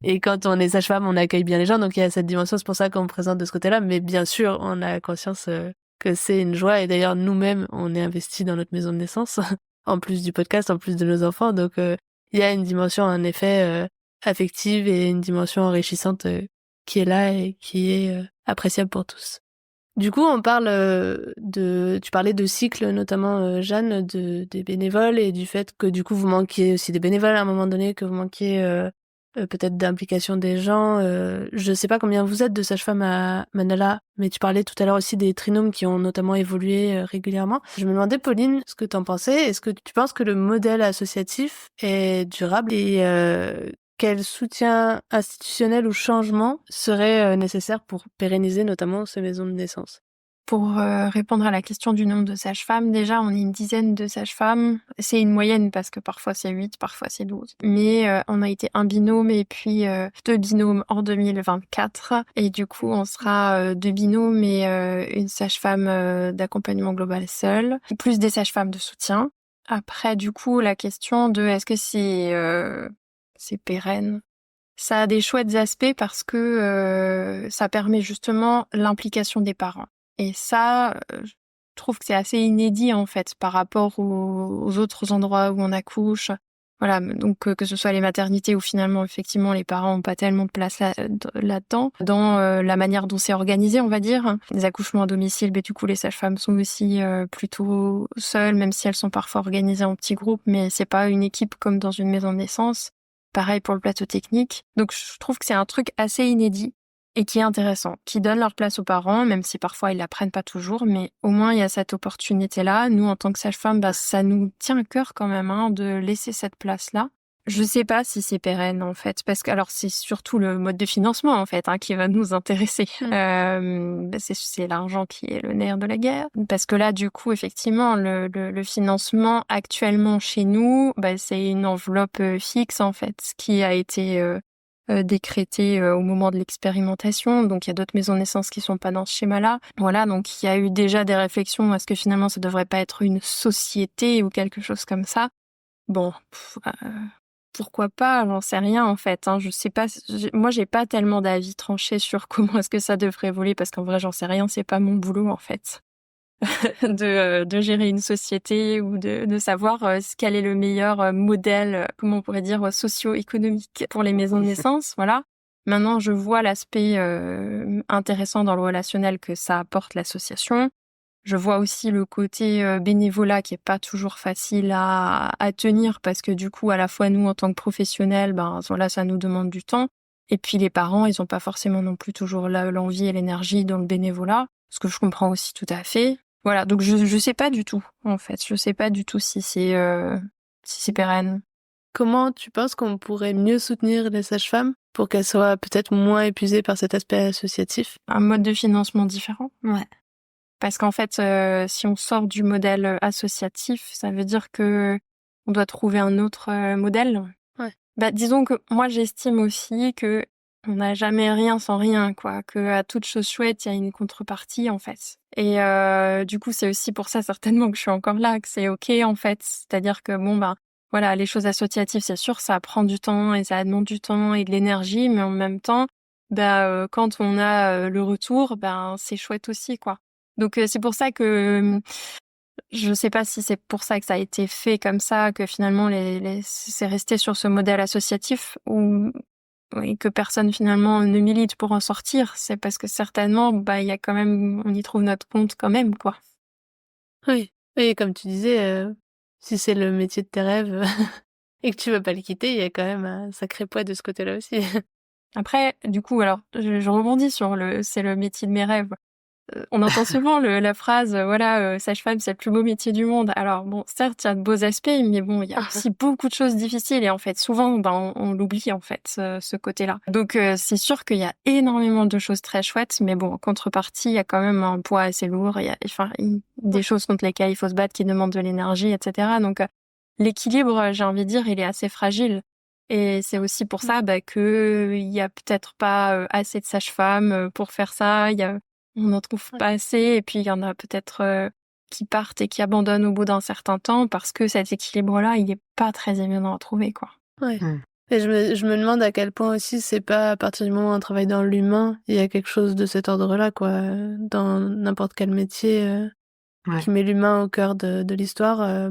et quand on est sage-femme, on accueille bien les gens. Donc il y a cette dimension, c'est pour ça qu'on présente de ce côté-là. Mais bien sûr, on a conscience que c'est une joie. Et d'ailleurs, nous-mêmes, on est investis dans notre maison de naissance, en plus du podcast, en plus de nos enfants. Donc il y a une dimension, en effet, affective et une dimension enrichissante qui est là et qui est appréciable pour tous. Du coup, on parle tu parlais de cycle, notamment Jeanne, des bénévoles et du fait que du coup vous manquiez aussi des bénévoles à un moment donné, que vous manquiez peut-être d'implication des gens. Je sais pas combien vous êtes de sages-femmes à Manala, mais tu parlais tout à l'heure aussi des trinômes qui ont notamment évolué régulièrement. Je me demandais, Pauline, ce que t'en pensais. Est-ce que tu penses que le modèle associatif est durable et quel soutien institutionnel ou changement serait nécessaire pour pérenniser notamment ces maisons de naissance? Pour répondre à la question du nombre de sages-femmes, déjà, on est une dizaine de sages-femmes. C'est une moyenne parce que parfois c'est 8, parfois c'est 12. Mais on a été un binôme et puis 2 binômes en 2024. Et du coup, on sera 2 binômes et une sage-femme d'accompagnement global seule, plus des sages-femmes de soutien. Après, du coup, la question de est-ce que c'est pérenne? Ça a des chouettes aspects parce que ça permet justement l'implication des parents. Et ça, je trouve que c'est assez inédit en fait par rapport aux autres endroits où on accouche. Voilà, donc que ce soit les maternités où finalement effectivement les parents ont pas tellement de place là-dedans, dans la manière dont c'est organisé, on va dire. Les accouchements à domicile, mais du coup les sages-femmes sont aussi plutôt seules, même si elles sont parfois organisées en petits groupes, mais c'est pas une équipe comme dans une maison de naissance. Pareil pour le plateau technique. Donc je trouve que c'est un truc assez inédit et qui est intéressant, qui donne leur place aux parents, même si parfois ils la prennent pas toujours, mais au moins il y a cette opportunité-là. Nous, en tant que sage-femme, ça nous tient à cœur quand même de laisser cette place-là. Je sais pas si c'est pérenne en fait, parce que alors c'est surtout le mode de financement en fait qui va nous intéresser. C'est l'argent qui est le nerf de la guerre, parce que là du coup effectivement le financement actuellement chez nous, c'est une enveloppe fixe en fait qui a été décrétée au moment de l'expérimentation. Donc il y a d'autres maisons de naissance qui sont pas dans ce schéma-là. Voilà, donc il y a eu déjà des réflexions. Est-ce que finalement ça devrait pas être une société ou quelque chose comme ça? Bon. Pourquoi pas, j'en sais rien en fait. Je sais pas, moi j'ai pas tellement d'avis tranché sur comment est-ce que ça devrait évoluer parce qu'en vrai j'en sais rien, c'est pas mon boulot en fait de gérer une société ou de savoir quel est le meilleur modèle, comment on pourrait dire, socio-économique pour les maisons de naissance, voilà. Maintenant je vois l'aspect intéressant dans le relationnel que ça apporte l'association. Je vois aussi le côté bénévolat qui est pas toujours facile à tenir parce que du coup, à la fois nous en tant que professionnels, voilà, ça nous demande du temps. Et puis les parents, ils ont pas forcément non plus toujours l'envie et l'énergie dans le bénévolat, ce que je comprends aussi tout à fait. Voilà, donc je sais pas du tout en fait, je sais pas du tout si c'est pérenne. Comment tu penses qu'on pourrait mieux soutenir les sages-femmes pour qu'elles soient peut-être moins épuisées par cet aspect associatif? Un mode de financement différent. Ouais. Parce qu'en fait, si on sort du modèle associatif, ça veut dire que on doit trouver un autre modèle. Ouais. Disons que moi, j'estime aussi que on n'a jamais rien sans rien, quoi. Que à toute chose chouette, il y a une contrepartie, en fait. Et du coup, c'est aussi pour ça certainement que je suis encore là, que c'est ok, en fait. C'est-à-dire que voilà, les choses associatives, c'est sûr, ça prend du temps et ça demande du temps et de l'énergie, mais en même temps, quand on a le retour, c'est chouette aussi, quoi. Donc c'est pour ça que je sais pas si c'est pour ça que ça a été fait comme ça, que finalement c'est resté sur ce modèle associatif ou et que personne finalement ne milite pour en sortir. C'est parce que certainement, il y a quand même, on y trouve notre compte quand même, quoi. Oui, et comme tu disais, si c'est le métier de tes rêves, et que tu veux pas le quitter, il y a quand même un sacré poids de ce côté-là aussi. Après, du coup, alors, je rebondis sur c'est le métier de mes rêves. On entend souvent la phrase, voilà, sage-femme, c'est le plus beau métier du monde. Alors bon, certes, il y a de beaux aspects, mais bon, il y a aussi beaucoup de choses difficiles et en fait, souvent, on l'oublie en fait, ce côté-là. Donc c'est sûr qu'il y a énormément de choses très chouettes, mais bon, en contrepartie, il y a quand même un poids assez lourd. Il y a, enfin, des choses contre lesquelles il faut se battre, qui demandent de l'énergie, etc. Donc l'équilibre, j'ai envie de dire, il est assez fragile. Et c'est aussi pour ça que il y a peut-être pas assez de sages-femmes pour faire ça. On n'en trouve pas assez, et puis il y en a peut-être qui partent et qui abandonnent au bout d'un certain temps parce que cet équilibre-là, il est pas très évident à trouver, quoi. Ouais. Mm. Et je me demande à quel point aussi c'est pas à partir du moment où on travaille dans l'humain, il y a quelque chose de cet ordre-là, quoi. Dans n'importe quel métier Ouais. qui met l'humain au cœur de l'histoire,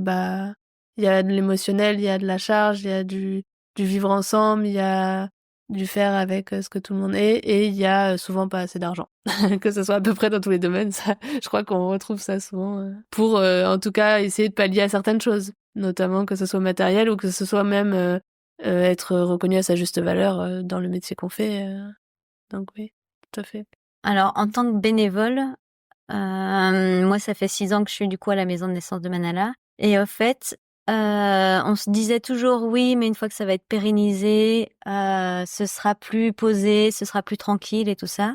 il y a de l'émotionnel, il y a de la charge, il y a du vivre ensemble, il y a du faire avec ce que tout le monde est, et il y a souvent pas assez d'argent. Que ce soit à peu près dans tous les domaines, ça, je crois qu'on retrouve ça souvent pour en tout cas essayer de pallier à certaines choses, notamment que ce soit matériel ou que ce soit même être reconnu à sa juste valeur dans le métier qu'on fait. Donc oui, tout à fait. Alors, en tant que bénévole, moi, ça fait 6 ans que je suis du coup à la maison de naissance de Manala. Et au fait, on se disait toujours oui, mais une fois que ça va être pérennisé, ce sera plus posé, ce sera plus tranquille et tout ça.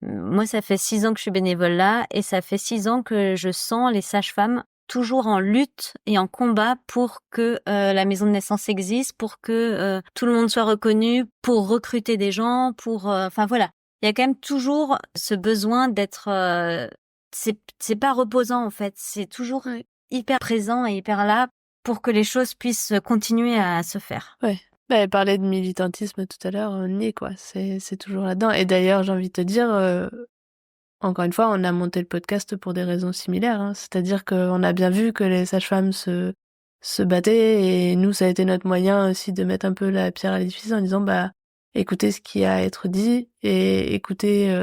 Moi, ça fait 6 ans que je suis bénévole là, et ça fait 6 ans que je sens les sages-femmes toujours en lutte et en combat pour que la maison de naissance existe, pour que tout le monde soit reconnu, pour recruter des gens, pour... Enfin voilà, il y a quand même toujours ce besoin d'être... c'est pas reposant en fait, c'est toujours hyper présent et hyper là pour que les choses puissent continuer à se faire. Ouais. Elle parlait de militantisme tout à l'heure, on y est, quoi. C'est toujours là-dedans. Et d'ailleurs, j'ai envie de te dire, encore une fois, on a monté le podcast pour des raisons similaires, hein. C'est-à-dire qu'on a bien vu que les sages-femmes se battaient, et nous, ça a été notre moyen aussi de mettre un peu la pierre à l'édifice en disant, écoutez ce qui a à être dit, et écoutez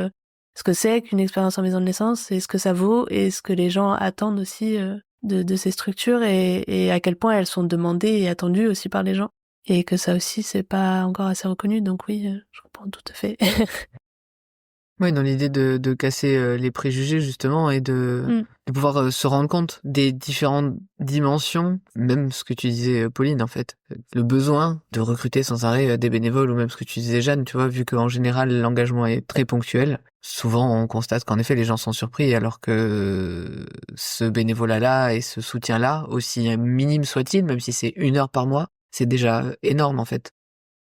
ce que c'est qu'une expérience en maison de naissance, et ce que ça vaut, et ce que les gens attendent aussi de ces structures, et à quel point elles sont demandées et attendues aussi par les gens. Et que ça aussi, c'est pas encore assez reconnu, donc oui, je comprends tout à fait. Ouais, dans l'idée de casser les préjugés, justement, et de pouvoir se rendre compte des différentes dimensions, même ce que tu disais, Pauline, en fait. Le besoin de recruter sans arrêt des bénévoles, ou même ce que tu disais, Jeanne, tu vois, vu qu'en général, l'engagement est très ponctuel. Souvent, on constate qu'en effet, les gens sont surpris, alors que ce bénévolat-là et ce soutien-là, aussi minime soit-il, même si c'est 1 heure par mois, c'est déjà énorme, en fait,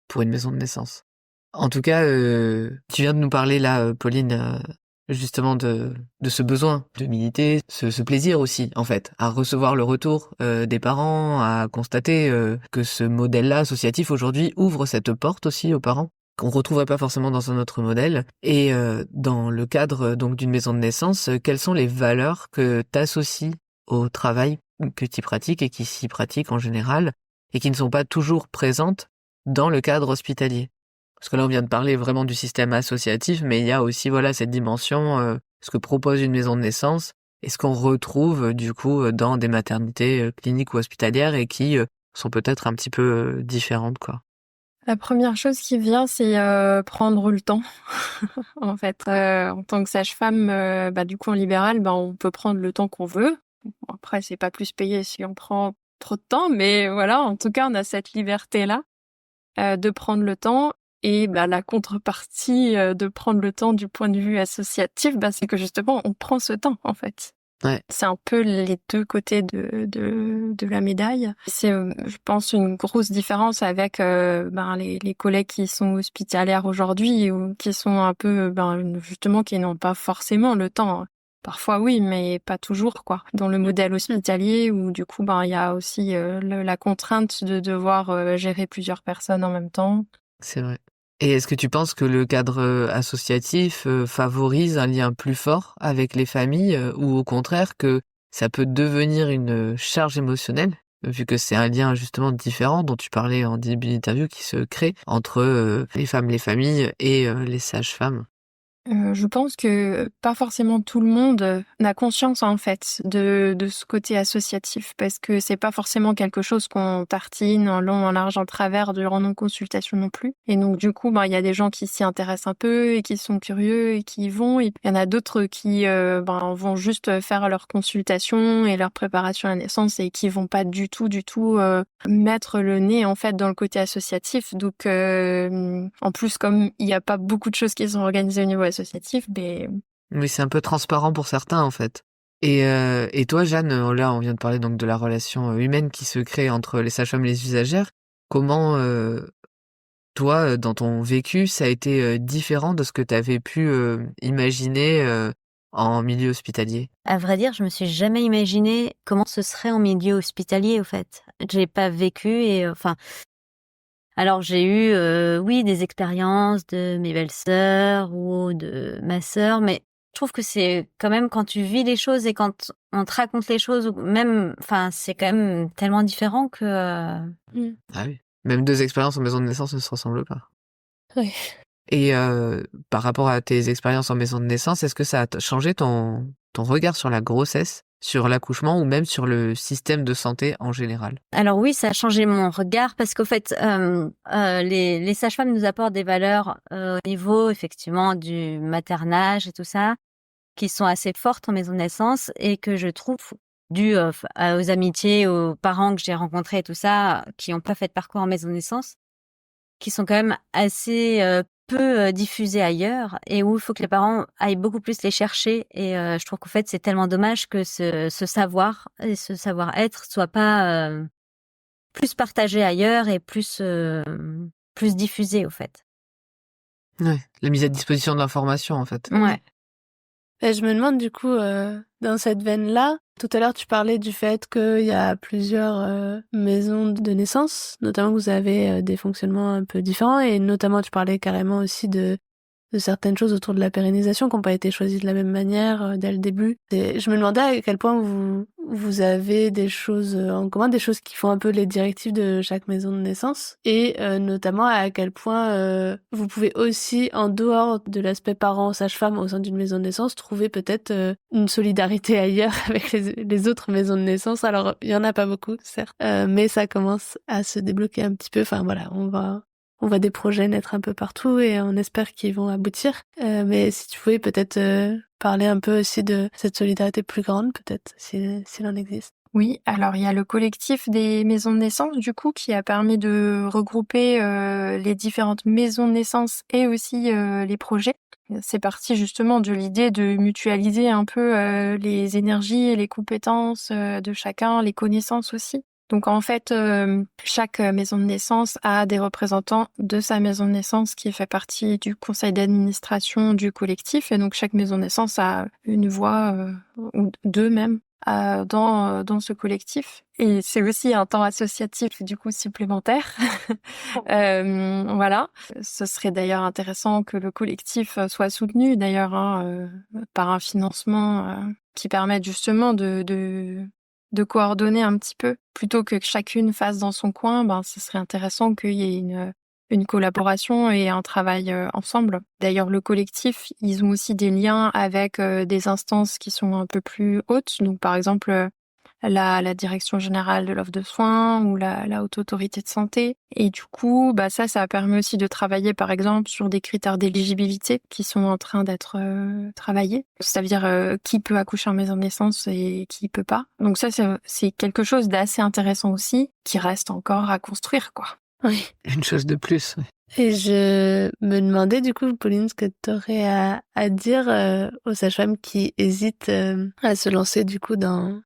pour une maison de naissance. En tout cas, tu viens de nous parler là, Pauline, justement de ce besoin de militer, ce plaisir aussi, en fait, à recevoir le retour des parents, à constater que ce modèle-là associatif aujourd'hui ouvre cette porte aussi aux parents, qu'on retrouverait pas forcément dans un autre modèle. Et dans le cadre donc d'une maison de naissance, quelles sont les valeurs que t'associes au travail que tu pratiques et qui s'y pratiquent en général, et qui ne sont pas toujours présentes dans le cadre hospitalier? Parce que là, on vient de parler vraiment du système associatif, mais il y a aussi cette dimension, ce que propose une maison de naissance, et ce qu'on retrouve du coup dans des maternités cliniques ou hospitalières, et qui sont peut-être un petit peu différentes, quoi. La première chose qui vient, c'est prendre le temps. En fait, en tant que sage-femme, du coup en libéral, on peut prendre le temps qu'on veut. Après, c'est pas plus payé si on prend trop de temps, mais voilà, en tout cas, on a cette liberté-là de prendre le temps. Et la contrepartie de prendre le temps du point de vue associatif, c'est que justement, on prend ce temps, en fait. Ouais. C'est un peu les deux côtés de la médaille. C'est, je pense, une grosse différence avec les collègues qui sont hospitalières aujourd'hui, ou qui sont un peu, justement, qui n'ont pas forcément le temps. Parfois oui, mais pas toujours, quoi. Dans le modèle hospitalier, où du coup, il y a aussi la contrainte de devoir gérer plusieurs personnes en même temps. C'est vrai. Et est-ce que tu penses que le cadre associatif favorise un lien plus fort avec les familles, ou au contraire que ça peut devenir une charge émotionnelle, vu que c'est un lien justement différent dont tu parlais en début d'interview, qui se crée entre les femmes, les familles et les sages-femmes? Je pense que pas forcément tout le monde n'a conscience en fait de ce côté associatif parce que c'est pas forcément quelque chose qu'on tartine en long, en large, en travers durant nos consultations non plus. Et donc du coup, il y a des gens qui s'y intéressent un peu et qui sont curieux et qui y vont. Et il y en a d'autres qui vont juste faire leur consultation et leur préparation à la naissance et qui vont pas du tout mettre le nez en fait dans le côté associatif. Donc en plus, comme il n'y a pas beaucoup de choses qui sont organisées au niveau associatif, Oui, c'est un peu transparent pour certains, en fait. Et toi, Jeanne, là, on vient de parler donc de la relation humaine qui se crée entre les sages-femmes et les usagères. Comment, toi, dans ton vécu, ça a été différent de ce que tu avais pu imaginer en milieu hospitalier? À vrai dire, je me suis jamais imaginé comment ce serait en milieu hospitalier, au fait. J'ai pas vécu alors j'ai eu, oui, des expériences de mes belles-sœurs ou de ma sœur, mais je trouve que c'est quand même quand tu vis les choses et quand on te raconte les choses ou même c'est quand même tellement différent que, Ah oui. Même 2 expériences en maison de naissance ne se ressemblent pas. Oui. Et par rapport à tes expériences en maison de naissance, est-ce que ça a changé ton regard sur la grossesse, sur l'accouchement ou même sur le système de santé en général? Alors oui, ça a changé mon regard parce qu'au fait, les sages-femmes nous apportent des valeurs, au niveau effectivement du maternage et tout ça, qui sont assez fortes en maison de naissance et que je trouve dues, aux amitiés, aux parents que j'ai rencontrés et tout ça, qui ont pas fait de parcours en maison de naissance, qui sont quand même assez, peu, diffusées ailleurs et où il faut que les parents aillent beaucoup plus les chercher et je trouve qu'en fait, c'est tellement dommage que ce savoir et ce savoir-être soit pas, plus partagé ailleurs et plus diffusé, au fait. Ouais, la mise à disposition de l'information, en fait. Ouais. Et je me demande du coup, dans cette veine-là, tout à l'heure tu parlais du fait qu'il y a plusieurs maisons de naissance, notamment que vous avez des fonctionnements un peu différents, et notamment tu parlais carrément aussi de certaines choses autour de la pérennisation qui n'ont pas été choisies de la même manière dès le début. Et je me demandais à quel point vous avez des choses en commun, des choses qui font un peu les directives de chaque maison de naissance, et notamment à quel point vous pouvez aussi, en dehors de l'aspect parent sage-femme au sein d'une maison de naissance, trouver peut-être une solidarité ailleurs avec les autres maisons de naissance. Alors, il y en a pas beaucoup, certes, mais ça commence à se débloquer un petit peu. Enfin voilà, on voit des projets naître un peu partout et on espère qu'ils vont aboutir. Mais si tu pouvais peut-être parler un peu aussi de cette solidarité plus grande, peut-être, s'il en existe. Oui, alors il y a le collectif des maisons de naissance, du coup, qui a permis de regrouper les différentes maisons de naissance et aussi les projets. C'est parti justement de l'idée de mutualiser un peu les énergies et les compétences de chacun, les connaissances aussi. Donc en fait, chaque maison de naissance a des représentants de sa maison de naissance qui fait partie du conseil d'administration du collectif. Et donc chaque maison de naissance a une voix, ou deux même, dans ce collectif. Et c'est aussi un temps associatif du coup supplémentaire. Voilà. Ce serait d'ailleurs intéressant que le collectif soit soutenu d'ailleurs par un financement qui permette justement de coordonner un petit peu, plutôt que chacune fasse dans son coin. Ce serait intéressant qu'il y ait une collaboration et un travail ensemble. D'ailleurs, le collectif, ils ont aussi des liens avec des instances qui sont un peu plus hautes. Donc, par exemple, la direction générale de l'offre de soins ou la haute autorité de santé. Et du coup, ça permet aussi de travailler, par exemple, sur des critères d'éligibilité qui sont en train d'être travaillés. C'est-à-dire qui peut accoucher en maison de naissance et qui peut pas. Donc ça, c'est quelque chose d'assez intéressant aussi, qui reste encore à construire, quoi. Oui. Une chose de plus. Ouais. Et je me demandais du coup, Pauline, ce que tu aurais à dire aux sages-femmes qui hésitent à se lancer du coup dans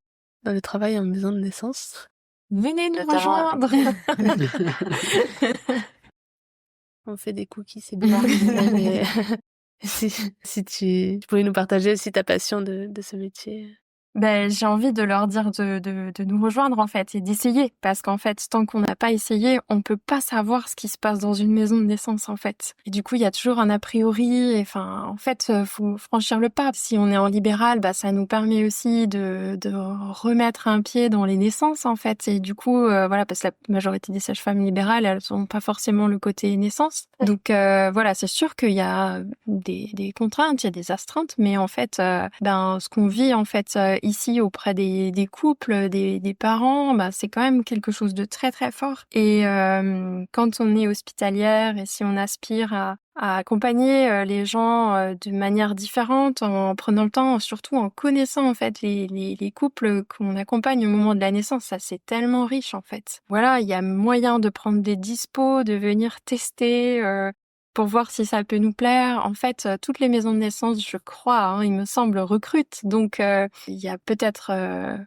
le travail en maison de naissance. Venez nous rejoindre. On fait des cookies, c'est bien. Mais si tu pouvais nous partager aussi ta passion de ce métier. J'ai envie de leur dire de nous rejoindre, en fait, et d'essayer. Parce qu'en fait, tant qu'on n'a pas essayé, on peut pas savoir ce qui se passe dans une maison de naissance, en fait. Et du coup, il y a toujours un a priori. Enfin, en fait, faut franchir le pas. Si on est en libéral, ça nous permet aussi de remettre un pied dans les naissances, en fait. Et du coup, voilà, parce que la majorité des sages-femmes libérales, elles ont pas forcément le côté naissance. Donc, voilà, c'est sûr qu'il y a des contraintes, il y a des astreintes, mais en fait, ce qu'on vit, en fait, ici auprès des couples, des parents, c'est quand même quelque chose de très très fort. Et quand on est hospitalière et si on aspire à accompagner les gens de manière différente, en prenant le temps, surtout en connaissant en fait les couples qu'on accompagne au moment de la naissance, ça c'est tellement riche en fait. Voilà, il y a moyen de prendre des dispos, de venir tester. Pour voir si ça peut nous plaire. En fait, toutes les maisons de naissance, je crois, il me semble, recrutent. Donc, il y a peut-être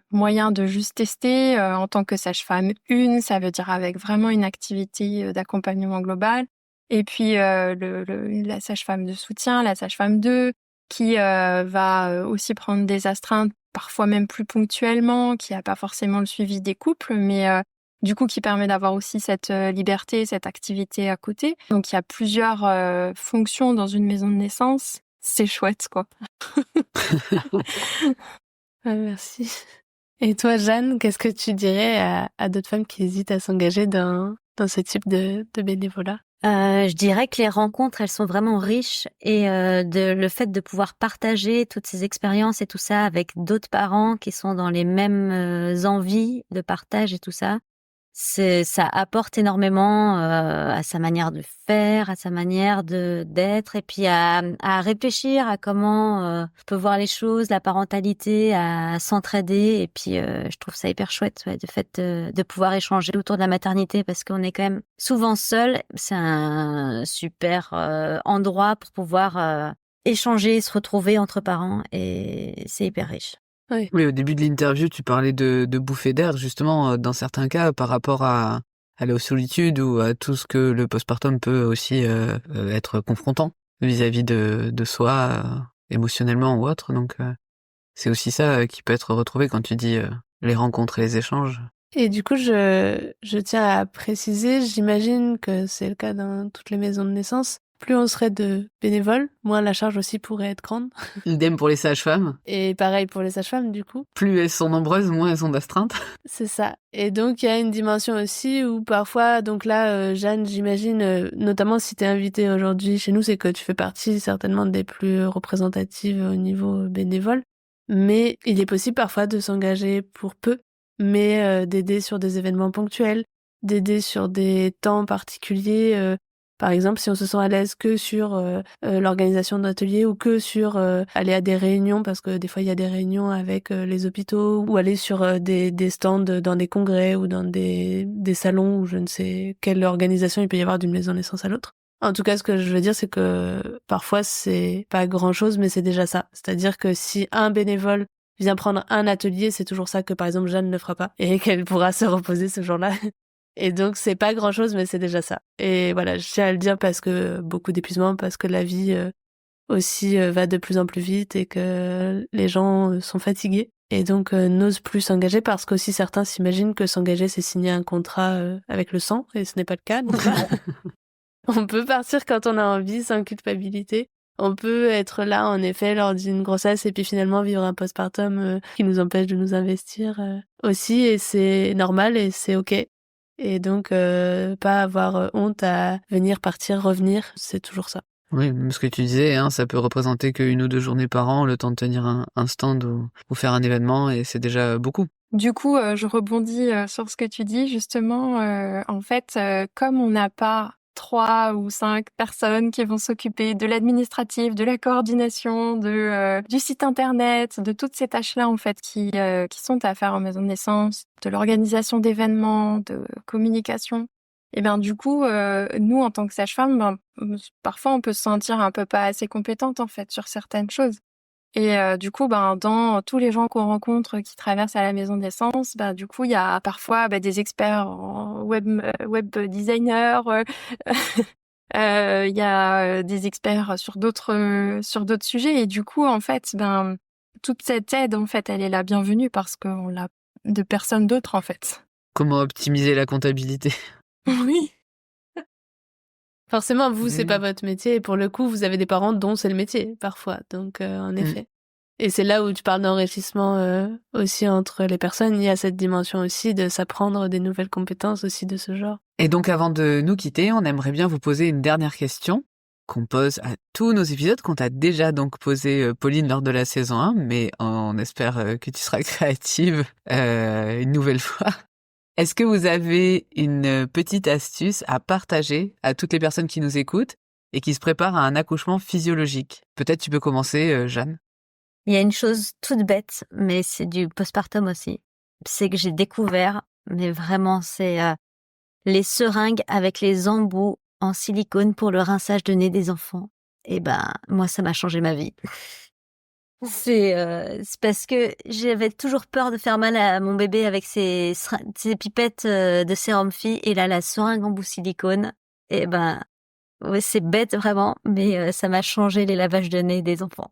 moyen de juste tester en tant que sage-femme 1, ça veut dire avec vraiment une activité d'accompagnement global. Et puis, la sage-femme de soutien, la sage-femme 2, qui va aussi prendre des astreintes, parfois même plus ponctuellement, qui n'a pas forcément le suivi des couples, mais du coup qui permet d'avoir aussi cette liberté, cette activité à côté. Donc il y a plusieurs fonctions dans une maison de naissance. C'est chouette, quoi. Merci. Et toi, Jeanne, qu'est-ce que tu dirais à d'autres femmes qui hésitent à s'engager dans ce type de bénévolat? Je dirais que les rencontres, elles sont vraiment riches et le fait de pouvoir partager toutes ces expériences et tout ça avec d'autres parents qui sont dans les mêmes envies de partage et tout ça, ça apporte énormément à sa manière de faire, à sa manière d'être et puis à réfléchir à comment on peut voir les choses, la parentalité, à s'entraider et puis je trouve ça hyper chouette le fait de pouvoir échanger autour de la maternité parce qu'on est quand même souvent seul. C'est un super endroit pour pouvoir échanger, se retrouver entre parents et c'est hyper riche. Oui, au début de l'interview, tu parlais de bouffées d'air, justement, dans certains cas, par rapport à la solitude ou à tout ce que le postpartum peut aussi être confrontant vis-à-vis de soi, émotionnellement ou autre. Donc, c'est aussi ça qui peut être retrouvé quand tu dis les rencontres et les échanges. Et du coup, je tiens à préciser, j'imagine que c'est le cas dans toutes les maisons de naissance. Plus on serait de bénévoles, moins la charge aussi pourrait être grande. Idem pour les sages-femmes. Et pareil pour les sages-femmes, du coup. Plus elles sont nombreuses, moins elles sont d'astreintes. C'est ça. Et donc, il y a une dimension aussi où parfois, donc là, Jeanne, j'imagine, notamment si t'es invitée aujourd'hui chez nous, c'est que tu fais partie certainement des plus représentatives au niveau bénévole. Mais il est possible parfois de s'engager pour peu, mais d'aider sur des événements ponctuels, d'aider sur des temps particuliers. Par exemple, si on se sent à l'aise que sur l'organisation d'ateliers ou que sur aller à des réunions, parce que des fois il y a des réunions avec les hôpitaux, ou aller sur des stands dans des congrès ou dans des salons ou je ne sais quelle organisation il peut y avoir d'une maison de naissance à l'autre. En tout cas, ce que je veux dire, c'est que parfois c'est pas grand-chose, mais c'est déjà ça. C'est-à-dire que si un bénévole vient prendre un atelier, c'est toujours ça que par exemple Jeanne ne fera pas et qu'elle pourra se reposer ce jour-là. Et donc, c'est pas grand chose, mais c'est déjà ça. Et voilà, je tiens à le dire parce que beaucoup d'épuisement, parce que la vie aussi va de plus en plus vite et que les gens sont fatigués. Et donc, n'osent plus s'engager parce qu'aussi certains s'imaginent que s'engager, c'est signer un contrat avec le sang. Et ce n'est pas le cas. Donc, on peut partir quand on a envie, sans culpabilité. On peut être là, en effet, lors d'une grossesse et puis finalement vivre un postpartum qui nous empêche de nous investir aussi. Et c'est normal et c'est OK. Et donc, pas avoir honte à venir, partir, revenir, c'est toujours ça. Oui, ce que tu disais, ça peut représenter qu'une ou 2 journées par an, le temps de tenir un stand ou faire un événement, et c'est déjà beaucoup. Du coup, je rebondis sur ce que tu dis, justement. En fait, comme on n'a pas 3 ou 5 personnes qui vont s'occuper de l'administratif, de la coordination, du site internet, de toutes ces tâches-là en fait qui sont à faire en maison de naissance, de l'organisation d'événements, de communication. Et ben du coup, nous en tant que sage-femme, parfois on peut se sentir un peu pas assez compétente en fait sur certaines choses. Et du coup, dans tous les gens qu'on rencontre qui traversent à la maison de naissance, du coup, il y a parfois des experts en web designer, il y a des experts sur d'autres sujets. Et du coup, en fait, toute cette aide, en fait, elle est la bienvenue parce qu'on l'a de personne d'autre, en fait. Comment optimiser la comptabilité? Oui. Forcément, vous, c'est pas votre métier. Et pour le coup, vous avez des parents dont c'est le métier, parfois. Donc, en effet. Et c'est là où tu parles d'enrichissement aussi entre les personnes. Il y a cette dimension aussi de s'apprendre des nouvelles compétences aussi de ce genre. Et donc, avant de nous quitter, on aimerait bien vous poser une dernière question qu'on pose à tous nos épisodes, qu'on t'a déjà donc posé, Pauline, lors de la saison 1, mais on espère que tu seras créative une nouvelle fois. Est-ce que vous avez une petite astuce à partager à toutes les personnes qui nous écoutent et qui se préparent à un accouchement physiologique? Peut-être tu peux commencer, Jeanne. Il y a une chose toute bête, mais c'est du postpartum aussi. C'est que j'ai découvert, mais vraiment, c'est les seringues avec les embouts en silicone pour le rinçage de nez des enfants. Et ben, moi, ça m'a changé ma vie. C'est parce que j'avais toujours peur de faire mal à mon bébé avec ces pipettes de sérum fille. Et là, la seringue en bout silicone, et ben, ouais, c'est bête vraiment, mais ça m'a changé les lavages de nez des enfants.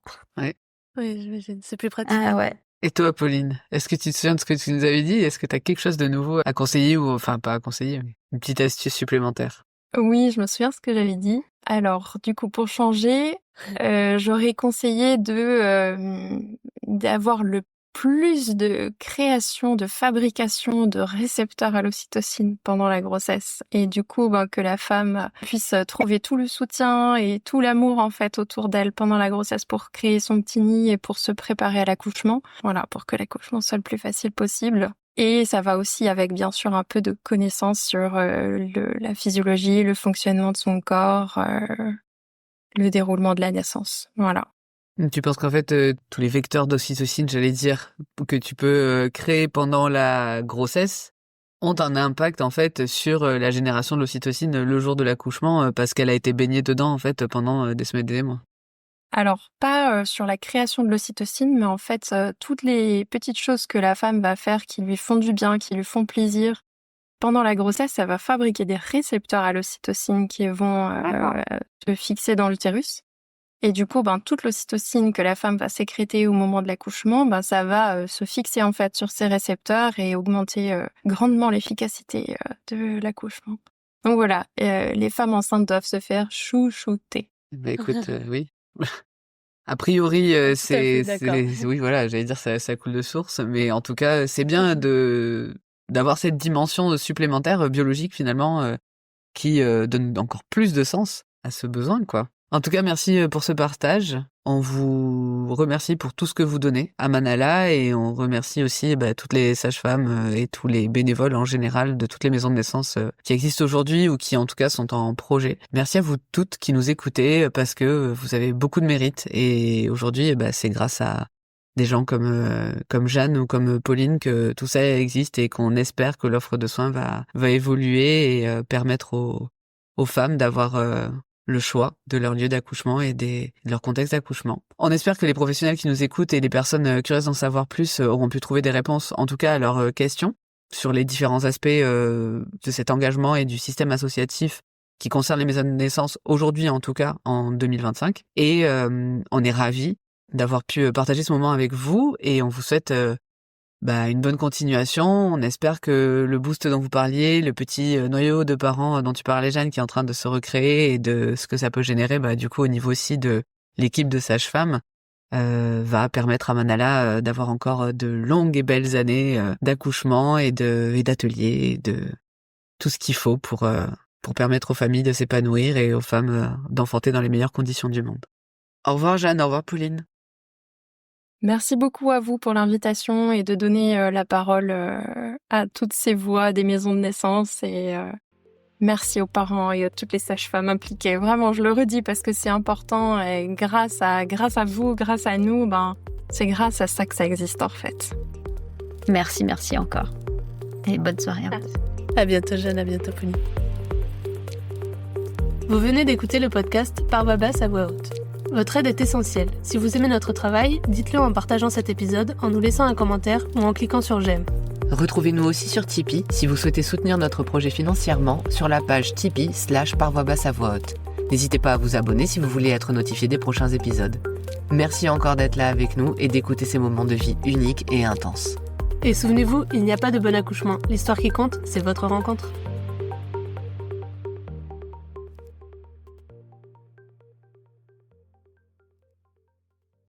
Oui, j'imagine. C'est plus pratique. Ah ouais. Et toi, Pauline, est-ce que tu te souviens de ce que tu nous avais dit? Est-ce que tu as quelque chose de nouveau à conseiller ou, enfin, pas à conseiller, mais une petite astuce supplémentaire? Oui, je me souviens ce que j'avais dit. Alors, du coup, pour changer, j'aurais conseillé d'avoir le plus de création, de fabrication de récepteurs à l'ocytocine pendant la grossesse. Et du coup, que la femme puisse trouver tout le soutien et tout l'amour, en fait, autour d'elle pendant la grossesse pour créer son petit nid et pour se préparer à l'accouchement. Voilà, pour que l'accouchement soit le plus facile possible. Et ça va aussi avec, bien sûr, un peu de connaissances sur la physiologie, le fonctionnement de son corps, le déroulement de la naissance. Voilà. Tu penses qu'en fait, tous les vecteurs d'ocytocine, j'allais dire, que tu peux créer pendant la grossesse, ont un impact, en fait, sur la génération de l'ocytocine le jour de l'accouchement, parce qu'elle a été baignée dedans, en fait, pendant des semaines et des mois? Alors, pas sur la création de l'ocytocine, mais en fait, toutes les petites choses que la femme va faire qui lui font du bien, qui lui font plaisir, pendant la grossesse, ça va fabriquer des récepteurs à l'ocytocine qui vont se fixer dans l'utérus. Et du coup, toute l'ocytocine que la femme va sécréter au moment de l'accouchement, ça va se fixer en fait sur ces récepteurs et augmenter grandement l'efficacité de l'accouchement. Donc voilà, les femmes enceintes doivent se faire chouchouter. Bah écoute, oui. A priori, oui, voilà, j'allais dire ça coule de source, mais en tout cas, c'est bien d'avoir cette dimension supplémentaire biologique finalement qui donne encore plus de sens à ce besoin, quoi. En tout cas, merci pour ce partage. On vous remercie pour tout ce que vous donnez à Manala et on remercie aussi toutes les sages-femmes et tous les bénévoles en général de toutes les maisons de naissance qui existent aujourd'hui ou qui en tout cas sont en projet. Merci à vous toutes qui nous écoutez parce que vous avez beaucoup de mérite et aujourd'hui c'est grâce à des gens comme Jeanne ou comme Pauline que tout ça existe et qu'on espère que l'offre de soins va évoluer et permettre aux femmes d'avoir le choix de leur lieu d'accouchement et de leur contexte d'accouchement. On espère que les professionnels qui nous écoutent et les personnes curieuses d'en savoir plus auront pu trouver des réponses, en tout cas à leurs questions, sur les différents aspects de cet engagement et du système associatif qui concerne les maisons de naissance aujourd'hui, en tout cas en 2025. Et on est ravis d'avoir pu partager ce moment avec vous et on vous souhaite une bonne continuation. On espère que le boost dont vous parliez, le petit noyau de parents dont tu parlais, Jeanne, qui est en train de se recréer et de ce que ça peut générer, du coup, au niveau aussi de l'équipe de sages-femmes, va permettre à Manala d'avoir encore de longues et belles années d'accouchement et d'ateliers, et de tout ce qu'il faut pour permettre aux familles de s'épanouir et aux femmes d'enfanter dans les meilleures conditions du monde. Au revoir, Jeanne. Au revoir, Pauline. Merci beaucoup à vous pour l'invitation et de donner la parole à toutes ces voix des maisons de naissance et merci aux parents et à toutes les sages-femmes impliquées. Vraiment, je le redis parce que c'est important et grâce à vous, grâce à nous, c'est grâce à ça que ça existe en fait. Merci encore. Et bonne soirée à vous. À bientôt Jeanne, à bientôt Pauline. Vous venez d'écouter le podcast Par voix basse à voix haute. Votre aide est essentielle. Si vous aimez notre travail, dites-le en partageant cet épisode, en nous laissant un commentaire ou en cliquant sur j'aime. Retrouvez-nous aussi sur Tipeee si vous souhaitez soutenir notre projet financièrement sur la page Tipeee/Par voix basse à voix haute. N'hésitez pas à vous abonner si vous voulez être notifié des prochains épisodes. Merci encore d'être là avec nous et d'écouter ces moments de vie uniques et intenses. Et souvenez-vous, il n'y a pas de bon accouchement. L'histoire qui compte, c'est votre rencontre.